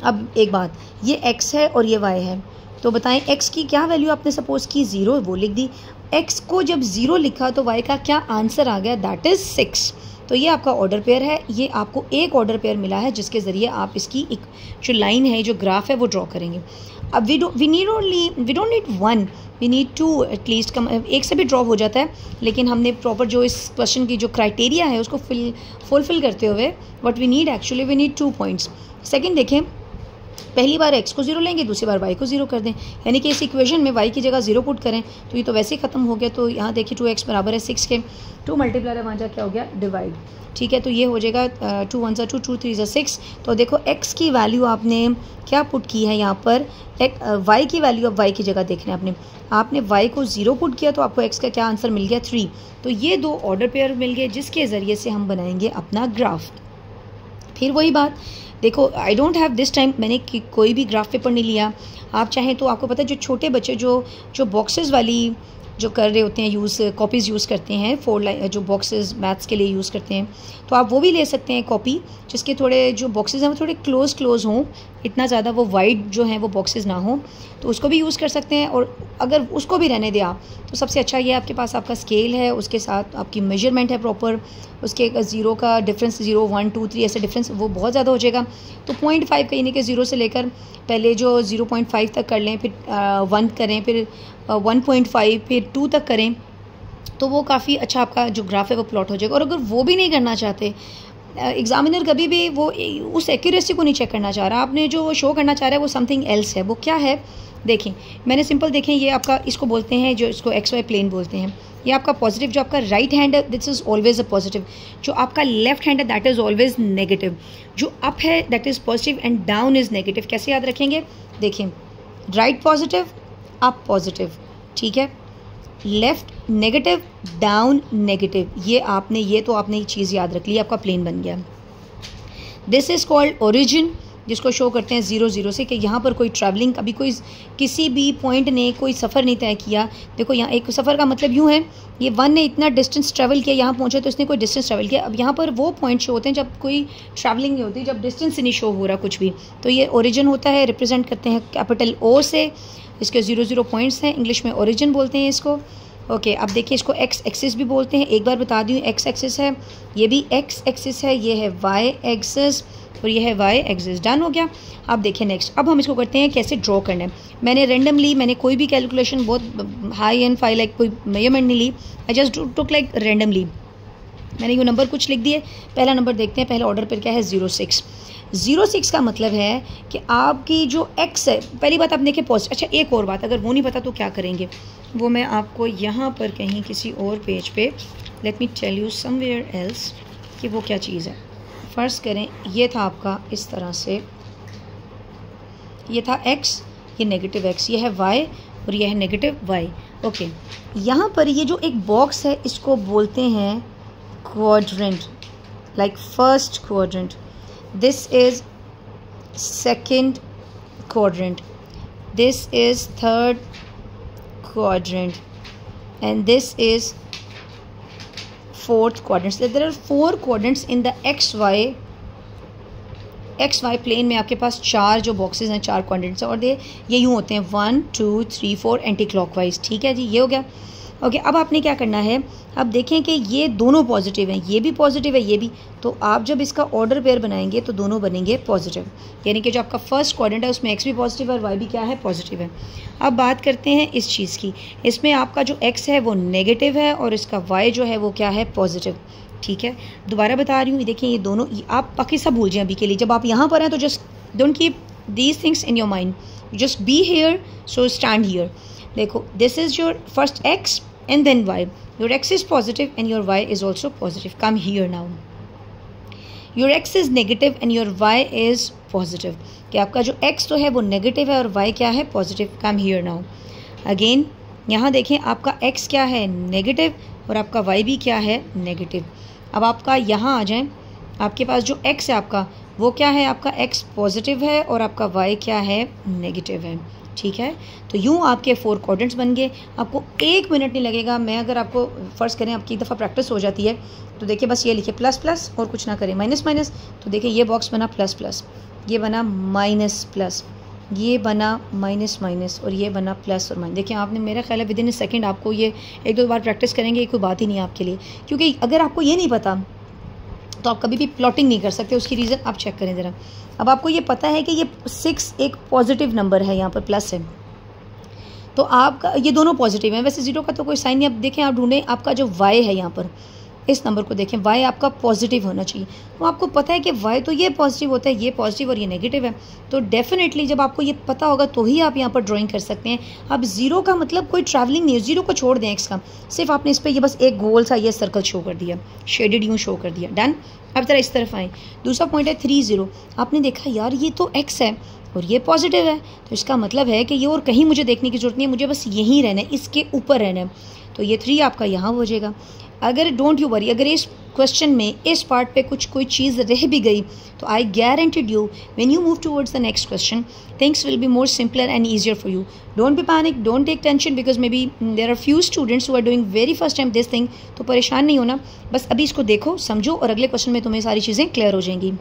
अब एक बात, ये x है और ये y है, तो बताएं x की क्या वैल्यू आपने सपोज की 0, वो लिख दी। x को जब 0 लिखा तो y का क्या आंसर आ गया, दैट इज़ 6। तो ये आपका ऑर्डर पेयर है, ये आपको एक ऑर्डर पेयर मिला है जिसके ज़रिए आप इसकी एक जो लाइन है, जो ग्राफ है, वो ड्रॉ करेंगे। अब we don't need 1, we need 2 at least. कम एक से भी ड्रॉ हो जाता है, लेकिन हमने प्रॉपर जो इस क्वेश्चन की जो क्राइटेरिया है उसको फुलफिल करते हुए what we need actually, we need 2 points. Second देखें, पहली बार x को 0 लेंगे, दूसरी बार y को 0 कर दें, यानी कि इस इक्वेशन में y की जगह 0 पुट करें तो ये तो वैसे ही ख़त्म हो गया। तो यहाँ देखिए 2x बराबर है 6 के, 2 मल्टीप्लाई है, वहाँ जा क्या हो गया, डिवाइड, ठीक है। तो ये हो जाएगा 2 1 2, 2 3 6। तो देखो x की वैल्यू आपने क्या पुट की है यहाँ पर, y की वैल्यू अब y की जगह देखना है आपने y को 0 पुट किया तो आपको x का क्या आंसर मिल गया 3। तो ये दो ऑर्डर पेयर मिल गए जिसके ज़रिए से हम बनाएंगे अपना ग्राफ। फिर वही बात देखो, I don't have this time, मैंने कोई भी ग्राफ पेपर नहीं लिया। आप चाहें तो आपको पता है जो छोटे बच्चे जो बॉक्सेस वाली जो कर रहे होते हैं यूज़, कॉपीज़ यूज़ करते हैं 4 लाइन जो बॉक्सेस मैथ्स के लिए यूज़ करते हैं, तो आप वो भी ले सकते हैं कॉपी, जिसके थोड़े जो बॉक्सेस हैं वो थोड़े क्लोज हों, इतना ज़्यादा वो वाइड जो हैं वो बॉक्सेस ना हो, तो उसको भी यूज़ कर सकते हैं। और अगर उसको भी रहने दें आप, तो सबसे अच्छा ये आपके पास आपका स्केल है, उसके साथ आपकी मेजरमेंट है प्रॉपर, उसके 0 का डिफरेंस 0 1 2 3 ऐसे डिफरेंस वो बहुत ज़्यादा हो जाएगा। तो 0.5 कहीं नहीं कि 0 से लेकर पहले जो 0.5 तक कर लें, फिर 1 करें, फिर 1.5, फिर 2 तक करें, तो वो काफ़ी अच्छा आपका जो ग्राफ है वो प्लॉट हो जाएगा। और अगर वो भी नहीं करना चाहते, एग्जामिनर कभी भी वो उस एक्यूरेसी को नहीं चेक करना चाह रहा, आपने जो शो करना चाह रहा है वो समथिंग एल्स है, वो क्या है देखें, मैंने सिंपल देखें, ये आपका इसको बोलते हैं, जो इसको एक्स वाई प्लेन बोलते हैं, ये आपका पॉजिटिव, जो आपका राइट हैंड है this is always a positive, जो आपका लेफ्ट हैंड है दैट इज़ ऑलवेज नेगेटिव, जो अप है that is positive and down is negative. कैसे याद रखेंगे, देखें, राइट पॉजिटिव, अप पॉजिटिव, ठीक है, लेफ्ट नेगेटिव, डाउन नेगेटिव, ये तो आपने ये चीज़ याद रख ली, आपका प्लेन बन गया। दिस इज़ कॉल्ड ओरिजिन, जिसको शो करते हैं 0 0 से कि यहाँ पर कोई ट्रैवलिंग, अभी कोई किसी भी पॉइंट ने कोई सफ़र नहीं तय किया। देखो यहाँ एक सफ़र का मतलब यूँ है, ये 1 ने इतना डिस्टेंस ट्रैवल किया, यहाँ पहुँचे तो इसने कोई डिस्टेंस ट्रैवल किया। अब यहाँ पर वो पॉइंट शो होते हैं जब कोई ट्रैवलिंग नहीं होती, जब डिस्टेंस नहीं शो हो रहा कुछ भी, तो ये ओरिजिन होता है, रिप्रेजेंट करते हैं कैपिटल O से, इसके 0 0 पॉइंट्स हैं, इंग्लिश में ओरिजिन बोलते हैं इसको। ओके, अब देखिए इसको एक्स एक्सिस भी बोलते हैं, एक बार बता दूँ, एक्स एक्सिस है, ये भी एक्स एक्सिस है, ये है वाई एक्सिस और ये है वाई एक्सिस। डन हो गया। अब देखिए नेक्स्ट, अब हम इसको करते हैं कैसे ड्रॉ करना है। मैंने रेंडमली, मैंने कोई भी कैलकुलेशन बहुत हाई एंड फाई लाइक कोई मेजरमेंट नहीं ली, I just took like randomly, मैंने ये नंबर कुछ लिख दिए। पहला नंबर देखते हैं, पहला ऑर्डर पर क्या है 06। 06 का मतलब है कि आपकी जो x है, पहली बात आप देखें पॉजिटिव। अच्छा एक और बात, अगर वो नहीं पता तो क्या करेंगे, वो मैं आपको यहाँ पर कहीं किसी और पेज पे, let me tell you somewhere else कि वो क्या चीज़ है। फ़र्ज़ करें ये था आपका इस तरह से, ये था x, ये नेगेटिव x, ये है y और ये है नेगेटिव y। ओके, यहाँ पर ये जो एक बॉक्स है इसको बोलते हैं quadrant, like first quadrant, this is second quadrant, this is third quadrant and this is fourth quadrant. So there are 4 quadrants in the xy plane में आपके पास 4 जो बॉक्सेस हैं, 4 क्वाड्रेंट्स हैं, और ये यूँ होते हैं 1 2 3 4 एंटी क्लॉकवाइज। ठीक है जी, ये हो गया। ओके, अब आपने क्या करना है, अब देखें कि ये दोनों पॉजिटिव हैं, ये भी पॉजिटिव है, ये भी, तो आप जब इसका ऑर्डर पेयर बनाएंगे तो दोनों बनेंगे पॉजिटिव, यानी कि जो आपका फर्स्ट क्वाड्रेंट है उसमें एक्स भी पॉजिटिव है और वाई भी क्या है, पॉजिटिव है। अब बात करते हैं इस चीज़ की, इसमें आपका जो एक्स है वो नेगेटिव है और इसका वाई जो है वो क्या है, पॉजिटिव। ठीक है, दोबारा बता रही हूँ, देखिए ये दोनों, आप बाकी सब भूल जाएं अभी के लिए, जब आप यहाँ पर हैं तो just don't keep these things in your mind, just be here, so stand here. देखो, this is your first x and then y. Your x is positive and your y is also positive. Come here now. Your x is negative and your y is positive. कि आपका जो x तो है वो negative है और y क्या है, positive. Come here now again, यहाँ देखें आपका x क्या है, नेगेटिव, और आपका y भी क्या है, नेगेटिव। अब आपका यहाँ आ जाएं, आपके पास जो x है आपका वो क्या है, आपका x पॉजिटिव है और आपका y क्या है, नेगेटिव है। ठीक है, तो यूँ आपके 4 क्वाड्रेंट्स बन गए, आपको 1 मिनट नहीं लगेगा। मैं अगर आपको फ़र्ज़ करें आपकी एक दफ़ा प्रैक्टिस हो जाती है तो देखिए बस ये लिखिए प्लस प्लस और कुछ ना करें, माइनस माइनस, तो देखिए ये बॉक्स बना प्लस प्लस, ये बना माइनस प्लस, ये बना माइनस माइनस और ये बना प्लस और माइनस। देखिए आपने, मेरा ख्याल है विद इन ए सेकेंड आपको ये 1-2 बार प्रैक्टिस करेंगे, कोई बात ही नहीं है आपके लिए, क्योंकि अगर आपको ये नहीं पता तो आप कभी भी प्लॉटिंग नहीं कर सकते। उसकी रीज़न आप चेक करें ज़रा। अब आपको ये पता है कि ये 6 एक पॉजिटिव नंबर है, यहाँ पर प्लस है, तो आपका ये दोनों पॉजिटिव हैं, वैसे ज़ीरो का तो कोई साइन नहीं। अब देखें, आप ढूंढें आपका जो y है, यहाँ पर इस नंबर को देखें, y आपका पॉजिटिव होना चाहिए, तो आपको पता है कि y तो ये पॉजिटिव होता है, ये पॉजिटिव और ये नेगेटिव है, तो डेफिनेटली जब आपको ये पता होगा तो ही आप यहाँ पर ड्राइंग कर सकते हैं। अब ज़ीरो का मतलब कोई ट्रैवलिंग नहीं है, ज़ीरो को छोड़ दें, एक्स का सिर्फ आपने इस पर ये बस एक गोल सा ये सर्कल शो कर दिया, शेडेड यूँ शो कर दिया, डन। अब ज़रा इस तरफ आएँ, दूसरा पॉइंट है 3 0, आपने देखा यार ये तो x है और ये पॉजिटिव है, तो इसका मतलब है कि ये और कहीं मुझे देखने की जरूरत नहीं है, मुझे बस यहीं रहना है, इसके ऊपर रहना है, तो ये 3 आपका यहाँ हो जाएगा। अगर डोंट यू वरी, अगर इस क्वेश्चन में इस पार्ट पे कोई चीज़ रह भी गई तो I guaranteed you when you move towards the next question things will be more simpler and easier for you. Don't be panic, don't take tension, because maybe there are few students who are doing very first time this thing, तो परेशान नहीं होना, बस अभी इसको देखो, समझो, और अगले क्वेश्चन में तुम्हें सारी चीज़ें क्लियर हो जाएंगी।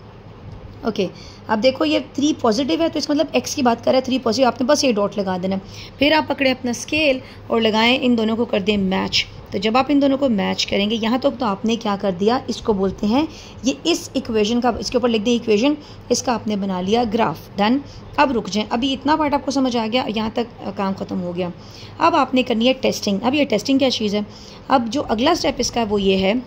ओके, अब देखो ये 3 पॉजिटिव है, तो इसका मतलब x की बात कर रहा है, 3 पॉजिटिव, आपने बस ये डॉट लगा देना। फिर आप पकड़े अपना स्केल और लगाएं, इन दोनों को कर दें मैच। तो जब आप इन दोनों को मैच करेंगे, यहाँ तक तो आपने क्या कर दिया, इसको बोलते हैं, ये इस इक्वेशन का, इसके ऊपर लिख दें इक्वेशन, इसका आपने बना लिया ग्राफ, डन। अब रुक जाएं, अभी इतना पार्ट आपको समझ आ गया, यहाँ तक काम ख़त्म हो गया। अब आपने करनी है टेस्टिंग। अब ये टेस्टिंग क्या चीज़ है, अब जो अगला स्टेप इसका वो ये है,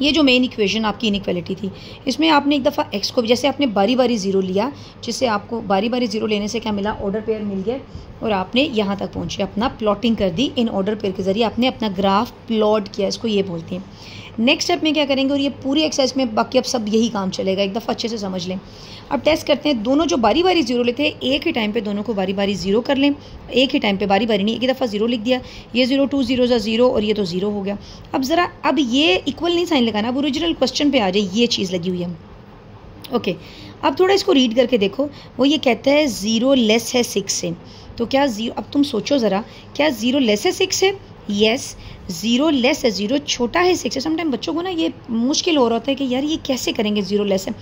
ये जो मेन इक्वेशन आपकी इनइक्वालिटी थी, इसमें आपने एक दफ़ा x को, जैसे आपने बारी बारी ज़ीरो लिया, जिससे आपको बारी बारी ज़ीरो लेने से क्या मिला, ऑर्डर पेयर मिल गया, और आपने यहाँ तक पहुँचे, अपना प्लॉटिंग कर दी, इन ऑर्डर पेयर के ज़रिए आपने अपना ग्राफ प्लॉट किया, इसको ये बोलते हैं। नेक्स्ट स्टेप में क्या करेंगे, और ये पूरी एक्सरसाइज में बाकी अब सब यही काम चलेगा, एक दफ़ा अच्छे से समझ लें। अब टेस्ट करते हैं, दोनों जो बारी बारी ज़ीरो लेते हैं, एक ही टाइम पे दोनों को बारी बारी ज़ीरो कर लें, एक ही टाइम पे, बारी बारी नहीं, एक ही दफ़ा ज़ीरो लिख दिया, ये 0 2 0 0 और ये तो 0 हो गया। अब ज़रा, अब ये इक्वल नहीं साइन लगाना, अब ओरिजिनल क्वेश्चन पे आ जाए, ये चीज़ लगी हुई है। ओके, अब थोड़ा इसको रीड करके देखो, वो ये कहता है 0 लेस है 6 से, तो क्या 0, अब तुम सोचो ज़रा, क्या 0 लेस है 6 से, यस, 0 लेस है, 0 छोटा है 6 से। समटाइम बच्चों को ना ये मुश्किल हो रहा होता है कि यार ये कैसे करेंगे, 0 लेस है,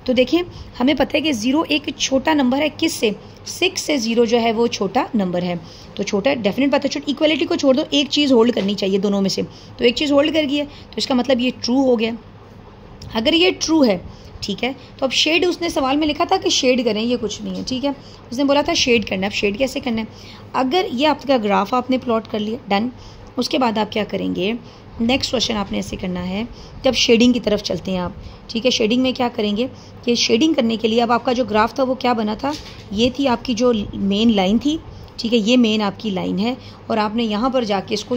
तो देखिए हमें पता है कि 0 एक छोटा नंबर है, किस से, 6 से 0 जो है वो छोटा नंबर है, तो छोटा डेफिनेट बात है, छोटी, इक्वलिटी को छोड़ दो, एक चीज़ होल्ड करनी चाहिए दोनों में से, तो एक चीज़ होल्ड कर गई है, तो इसका मतलब ये ट्रू हो गया। अगर ये ट्रू है, ठीक है, तो अब शेड, उसने सवाल में लिखा था कि शेड करें, ये कुछ नहीं है, ठीक है, उसने बोला था शेड करना है। अब शेड कैसे करना है, अगर ये आपका ग्राफ आपने प्लॉट कर लिया, डन, उसके बाद आप क्या करेंगे, नेक्स्ट क्वेश्चन आपने ऐसे करना है, जब शेडिंग की तरफ चलते हैं आप, ठीक है, शेडिंग में क्या करेंगे कि शेडिंग करने के लिए, अब आपका जो ग्राफ था वो क्या बना था, ये थी आपकी जो मेन लाइन थी, ठीक है, ये मेन आपकी लाइन है, और आपने यहाँ पर जाके इसको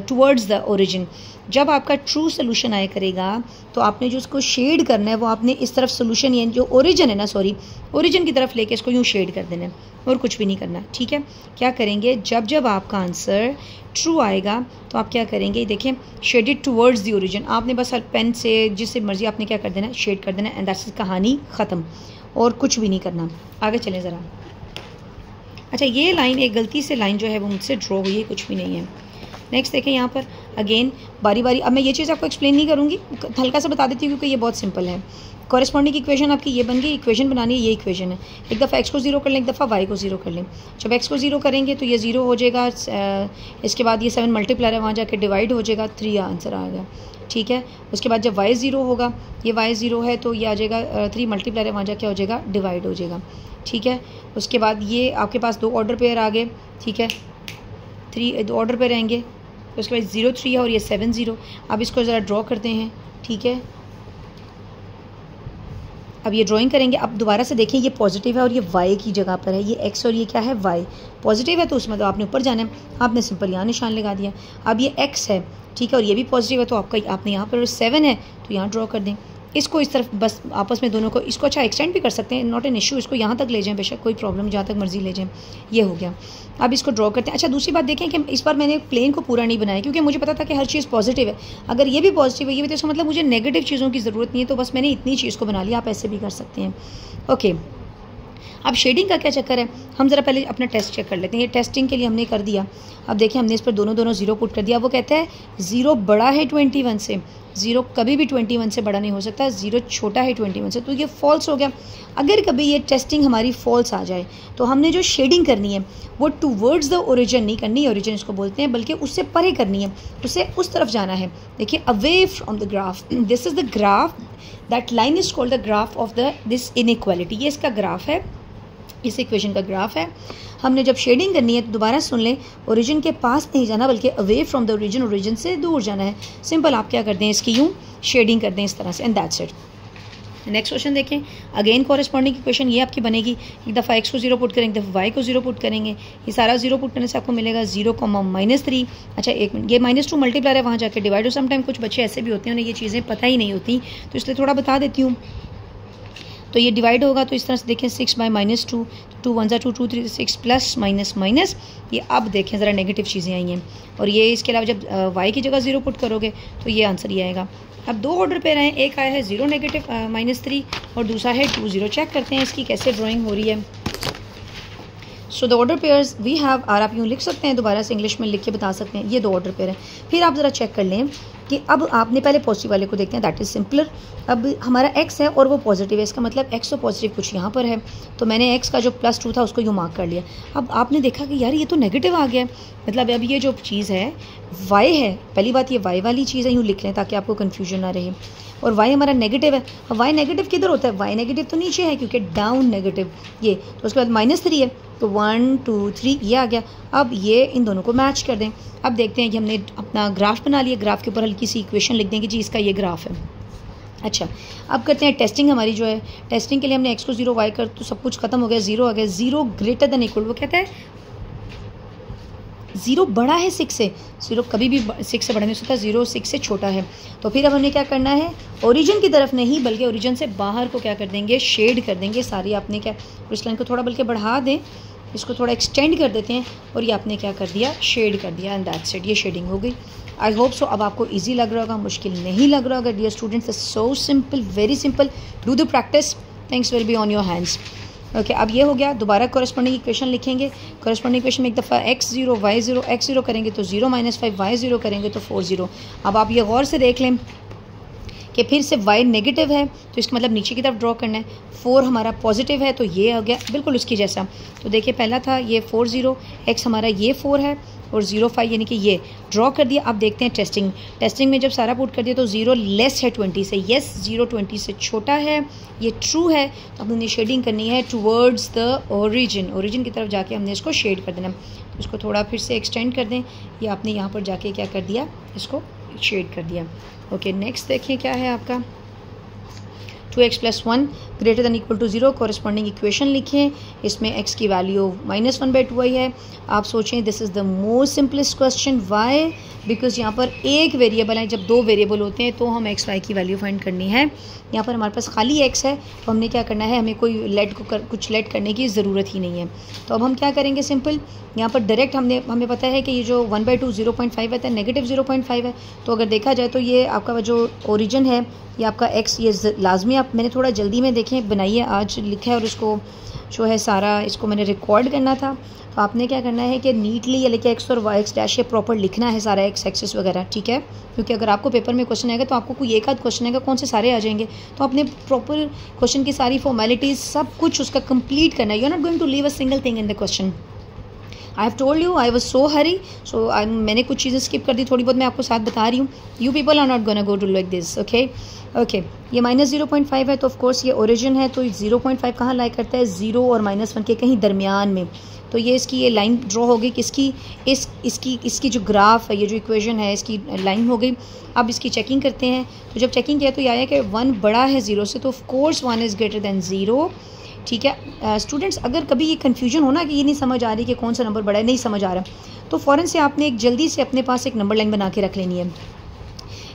टुवर्ड्स द ओरिजिन, जब आपका ट्रू सोल्यूशन आया करेगा तो आपने जो उसको शेड करना है वो आपने इस तरफ सोल्यूशन, यानी जो ओरिजिन है ना, सॉरी, ओरिजिन की तरफ लेके इसको यूँ शेड कर देना है, और कुछ भी नहीं करना, ठीक है। क्या करेंगे, जब जब आपका आंसर ट्रू आएगा तो आप क्या करेंगे, देखें, शेडेड टुवर्ड्स द ओरिजिन, आपने बस पेन से जिससे मर्जी आपने क्या कर देना है, शेड कर देना है, एंड दैट्स कहानी ख़त्म, और कुछ भी नहीं करना। आगे चलें ज़रा। अच्छा, ये लाइन, एक गलती से लाइन जो है वो मुझसे ड्रॉ हुई है, कुछ भी नहीं है। नेक्स्ट देखें, यहाँ पर अगेन बारी बारी, अब मैं ये चीज़ आपको एक्सप्लेन नहीं करूँगी, हल्का सा बता देती हूँ क्योंकि ये बहुत सिंपल है। कॉरेस्पॉन्डिंग इक्वेशन आपकी ये बन गई, इक्वेशन बनानी है, ये इक्वेशन है। एक दफ़ा x को 0 कर लें, एक दफ़ा y को 0 कर लें। जब x को 0 करेंगे तो ये 0 हो जाएगा, इसके बाद ये 7 मल्टीप्लाई है, वहाँ जाके डिवाइड हो जाएगा, 3 आंसर आ गया, ठीक है। उसके बाद जब y 0 होगा, ये y 0 है तो ये आ जाएगा 3 मल्टीप्लाई है, वहाँ जाके हो जाएगा डिवाइड हो जाएगा, ठीक है। उसके बाद ये आपके पास 2 ऑर्डर पेयर आ गए, ठीक है, 2 ऑर्डर पेयर रहेंगे। उसके बाद 0 3 है और ये 7 0। अब इसको ज़रा ड्रॉ करते हैं, ठीक है। अब ये ड्राइंग करेंगे, अब दोबारा से देखें ये पॉजिटिव है और ये y की जगह पर है, ये x और ये क्या है y। पॉजिटिव है तो उसमें तो आपने ऊपर जाना है, आपने सिंपल यहाँ निशान लगा दिया। अब ये x है, ठीक है, और ये भी पॉजिटिव है तो आपने यहाँ पर 7 है तो यहाँ ड्रॉ कर दें। इसको इस तरफ बस आपस में दोनों को, इसको अच्छा एक्सटेंड भी कर सकते हैं, नॉट एन इशू, इसको यहाँ तक ले जाएं, बेशक कोई प्रॉब्लम, जहाँ तक मर्जी ले जाएं। ये हो गया। अब इसको ड्रॉ करते हैं। अच्छा दूसरी बात देखें कि इस बार मैंने प्लेन को पूरा नहीं बनाया क्योंकि मुझे पता था कि हर चीज़ पॉजिटिव है। अगर ये भी पॉजिटिव है, ये भी, तो इसका मतलब मुझे नेगेटिव चीज़ों की ज़रूरत नहीं है, तो बस मैंने इतनी चीज़ को बना लिया। आप ऐसे भी कर सकते हैं, ओके। अब शेडिंग का क्या चक्कर है, हम ज़रा पहले अपना टेस्ट चेक कर लेते हैं। ये टेस्टिंग के लिए हमने कर दिया। अब देखिए हमने इस पर दोनों 0 पुट कर दिया। वो कहता है 0 बड़ा है 21 से, 0 कभी भी 21 से बड़ा नहीं हो सकता, 0 छोटा है 21 से, तो ये फॉल्स हो गया। अगर कभी ये टेस्टिंग हमारी फॉल्स आ जाए तो हमने जो शेडिंग करनी है वो टूवर्ड्स द ओरिजिन नहीं करनी, ओरिजिन इसको बोलते हैं, बल्कि उससे परे करनी है, उससे उस तरफ जाना है। देखिए away from the graph, this is the graph, that line is called the graph of the this inequality. ये इसका ग्राफ है, इस इक्वेशन का ग्राफ है। हमने जब शेडिंग करनी है तो दोबारा सुन लें, ओरिजिन के पास नहीं जाना बल्कि away from the origin, origin से दूर जाना है। सिंपल आप क्या करते हैं, इसकी यूँ शेडिंग करते हैं इस तरह से, and that's it. Next question देखें, अगेन कॉरेस्पॉन्डिंग इक्वेशन ये आपकी बनेगी। एक दफ़ा x को 0 पुट करेंगे, एक दफ़ा y को 0 पुट करेंगे। ये सारा 0 पुट करने से आपको मिलेगा 0, -3। अच्छा एक मिनट, ये -2 मल्टीप्लाई है, वहाँ जाके डिवाइड हो। समटाइम कुछ बच्चे ऐसे भी होते हैं, उन्हें ये चीज़ें पता ही नहीं होती, तो इसलिए थोड़ा बता देती हूँ। तो ये डिवाइड होगा तो इस तरह से देखें 6 बाय -2, 2 1 2 2 3 6 प्लस माइनस माइनस। ये अब देखें ज़रा नेगेटिव चीज़ें आई हैं, और ये इसके अलावा जब y की जगह 0 पुट करोगे तो ये आंसर ये आएगा। अब 2 ऑर्डर पेयर हैं, एक आया है 0 नेगेटिव -3 और दूसरा है 2 0। चेक करते हैं इसकी कैसे ड्राइंग हो रही है। So the order pairs we have, और आप यूँ लिख सकते हैं, दोबारा से इंग्लिश में लिख के बता सकते हैं। ये 2 ऑर्डर पेयर हैं। फिर आप ज़रा चेक कर लें कि अब आपने पहले पॉजिटिव वाले को देखते हैं, दैट इज़ सिंपलर। अब हमारा x है और वो पॉजिटिव है, इसका मतलब x तो पॉजिटिव कुछ यहाँ पर है, तो मैंने x का जो +2 था उसको यूँ मार्क कर लिया। अब आपने देखा कि यार ये तो नेगेटिव आ गया, मतलब अब ये जो चीज़ है y है, पहली बात ये y वाली चीज़ है, यूँ लिख लें ताकि आपको कन्फ्यूजन ना रहे। और y हमारा नेगेटिव है। अब y नेगेटिव किधर होता है, y नेगेटिव तो नीचे है क्योंकि डाउन नेगेटिव ये, तो उसके बाद -3 है, तो 1 2 3 ये आ गया। अब ये इन दोनों को मैच कर दें। अब देखते हैं कि हमने अपना ग्राफ बना लिया, ग्राफ के ऊपर हल्की सी इक्वेशन लिख देंगे जी इसका ये ग्राफ है। अच्छा अब करते हैं टेस्टिंग हमारी जो है। टेस्टिंग के लिए हमने x को 0 y कर, तो सब कुछ खत्म हो गया, 0 आ गया। 0 ग्रेटर देन इक्वल, वो कहता है 0 बड़ा है 6 से, 0 कभी भी 6 से बड़ा नहीं हो सकता, 0 6 से छोटा है। तो फिर अब हमने क्या करना है, ओरिजिन की तरफ नहीं बल्कि ओरिजिन से बाहर को क्या कर देंगे, शेड कर देंगे सारी। आपने क्या, इस लाइन को थोड़ा बल्कि बढ़ा दें, इसको थोड़ा एक्सटेंड कर देते हैं, और ये आपने क्या कर दिया, शेड कर दिया, एंड दैट्स इट। ये शेडिंग हो गई। आई होप सो अब आपको इजी लग रहा होगा, मुश्किल नहीं लग रहा होगा। Dear students, so simple, very simple. Do the practice, things will be on your hands. Okay अब ये हो गया। दोबारा कॉरेस्पॉन्डिंग इक्वेशन लिखेंगे। कॉरेस्पॉन्डिंग इक्वेशन में एक दफ़ा x0 y0, x0 करेंगे तो 0 -5, y0 करेंगे तो 4 0। अब आप ये गौर से देख लें कि फिर से y नेगेटिव है तो इसका मतलब नीचे की तरफ ड्रॉ करना है। 4 हमारा पॉजिटिव है तो ये आ गया बिल्कुल उसकी जैसा। तो देखिए पहला था ये 4 0, x हमारा ये 4 है और 0 5, यानी कि ये ड्रॉ कर दिया। अब देखते हैं टेस्टिंग। टेस्टिंग में जब सारा पुट कर दिया तो 0 लेस है 20 से, येस 0 20 से छोटा है, ये ट्रू है। तो अब हमने शेडिंग करनी है टूवर्ड्स द ओरिजिन, ओरिजिन की तरफ जाके हमने इसको शेड कर देना। तो इसको थोड़ा फिर से एक्सटेंड कर दें, ये आपने यहाँ पर जाके क्या कर दिया, इसको शेड कर दिया। ओके नेक्स्ट देखिए क्या है आपका, 2x + 1 greater than equal to 0। Corresponding equation लिखें, इसमें x की वैल्यू -1/2i है। आप सोचें this is the most simplest question. Why? Because यहाँ पर एक वेरिएबल है, जब 2 वेरिएबल होते हैं तो हम x y की वैल्यू फाइंड करनी है। यहाँ पर हमारे पास खाली x है तो हमने क्या करना है, हमें कोई कुछ लेट करने की ज़रूरत ही नहीं है। तो अब हम क्या करेंगे, सिंपल यहाँ पर डायरेक्ट हमें पता है कि ये जो 1/2 0.5 है, नेगेटिव 0.5 है। तो अगर देखा जाए तो ये आपका जो ओरिजिन है ये आपका x, ये लाजमी, आप मैंने थोड़ा जल्दी में देखें बनाइए, आज लिखा है और इसको जो है सारा इसको मैंने रिकॉर्ड करना था। तो आपने क्या करना है कि नीटली या लेके एक्स और वाई एक्स डैश ये प्रॉपर लिखना है सारा एक्स एक्सिस वगैरह, ठीक है। क्योंकि अगर आपको पेपर में क्वेश्चन आएगा तो आपको कोई एक आध क्वेश्चन आएगा, कौन से सारे आ जाएंगे। तो आपने प्रॉपर क्वेश्चन की सारी फॉर्मेलिटीज़ सब कुछ उसका कंप्लीट करना है। You are not going to leave a single thing in the question. I have told you I was so hurry, सो मैंने कुछ चीज़ें स्किप कर दी, थोड़ी बहुत मैं आपको साथ बता रही हूँ। You people are not gonna go to like this, okay okay. ये -0.5 है तो ऑफकोर्स ये ओरिजिन है, तो 0.5 कहाँ लाई करता है, 0 और -1 के कहीं दरमियान में। तो ये इसकी ये लाइन ड्रॉ हो गई किसकी, इसकी जो ग्राफ है, ये जो इक्वेशन है इसकी लाइन हो गई। अब इसकी चेकिंग करते हैं। तो जब चेकिंग किया तो ये आया कि 1 बड़ा है 0 से, तो ऑफकोर्स 1 इज़ ग्रेटर दैन 0, ठीक है। स्टूडेंट्स अगर कभी ये कन्फ्यूजन हो ना कि ये नहीं समझ आ रही कि कौन सा नंबर बड़ा है, नहीं समझ आ रहा, तो फ़ौरन से आपने एक जल्दी से अपने पास एक नंबर लाइन बना के रख लेनी है।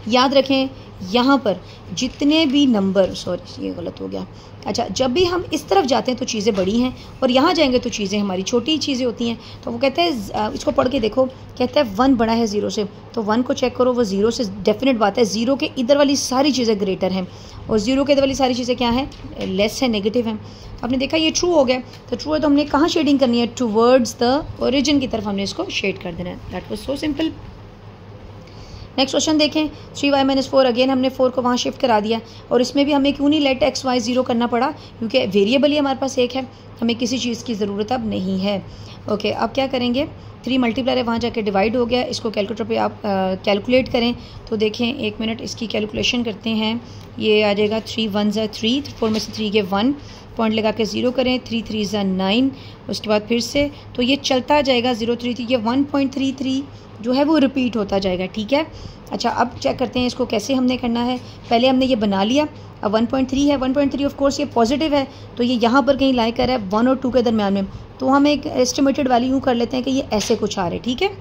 याद रखें यहाँ पर जितने भी नंबर, सॉरी ये गलत हो गया, अच्छा, जब भी हम इस तरफ जाते हैं तो चीज़ें बड़ी हैं और यहाँ जाएंगे तो चीज़ें हमारी छोटी चीज़ें होती हैं। तो वो कहते हैं, इसको पढ़ के देखो, कहता है 1 बड़ा है 0 से, तो 1 को चेक करो, वो 0 से डेफिनेट बात है, 0 के इधर वाली सारी चीज़ें ग्रेटर हैं और 0 के इधर वाली सारी चीज़ें क्या हैं, लेस है, नेगेटिव हैं। तो आपने देखा ये ट्रू हो गया। तो ट्रू है तो हमने कहाँ शेडिंग करनी है, टूवर्ड्स द ओरिजिन की तरफ हमने इसको शेड कर देना है। That was so simple. Next question देखें, 3y - 4, अगेन हमने 4 को वहाँ शिफ्ट करा दिया और इसमें भी हमें क्यों नहीं लेट x y 0 करना पड़ा, क्योंकि वेरिएबल ही हमारे पास एक है, हमें किसी चीज़ की ज़रूरत अब नहीं है। ओके, अब क्या करेंगे, 3 मल्टीप्लायर है वहाँ जाके डिवाइड हो गया, इसको कैलकुलेटर पे आप कैलकुलेट करें। तो देखें 1 मिनट इसकी कैलकुलेशन करते हैं। ये आ जाएगा 3 1 ज़ा 3, 4 में से 3 के 1, पॉइंट लगा के 0 करें, 3 3 ज़ा 9, उसके बाद फिर से तो ये चलता जाएगा 0 3 3, ये 1.33 जो है वो रिपीट होता जाएगा, ठीक है। अच्छा, अब चेक करते हैं इसको कैसे हमने करना है। पहले हमने ये बना लिया, अब 1.3 है, 1.3 ऑफ कोर्स ये पॉजिटिव है, तो ये यहाँ पर कहीं लाई कर है 1 और 2 के दरमियान में, तो हम एक एस्टिमेटेड वैल्यू कर लेते हैं कि ये ऐसे कुछ आ रहे, ठीक है।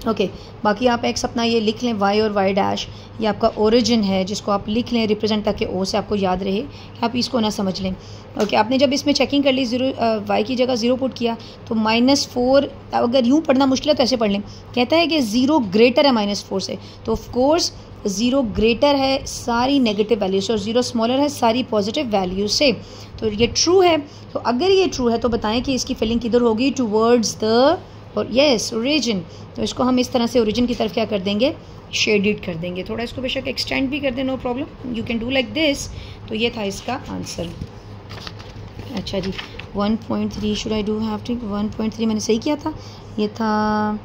ओके, बाकी आप एक्स अपना ये लिख लें, वाई और वाई डैश ये आपका ओरिजिन है, जिसको आप लिख लें रिप्रेजेंट, ताकि ओ से आपको याद रहे कि आप इसको ना समझ लें। ओके, आपने जब इसमें चेकिंग कर ली, 0 वाई की जगह 0 पुट किया, तो -4, अगर यूँ पढ़ना मुश्किल है तो ऐसे पढ़ लें। कहता है कि 0 ग्रेटर है -4 से, तो ऑफकोर्स 0 ग्रेटर है सारी नेगेटिव वैल्यू से और 0 स्मॉलर है सारी पॉजिटिव वैल्यू से। तो ये ट्रू है। तो अगर ये ट्रू है तो बताएं कि इसकी फिलिंग किधर होगी, टूवर्ड्स द, और यस ओरिजिन। तो इसको हम इस तरह से ओरिजिन की तरफ क्या कर देंगे, शेडेड कर देंगे। थोड़ा इसको बेशक एक्सटेंड भी कर दें, no problem, you can do like this. तो ये था इसका आंसर। अच्छा जी, 1.3 should I do have to, 1.3 मैंने सही किया था, ये था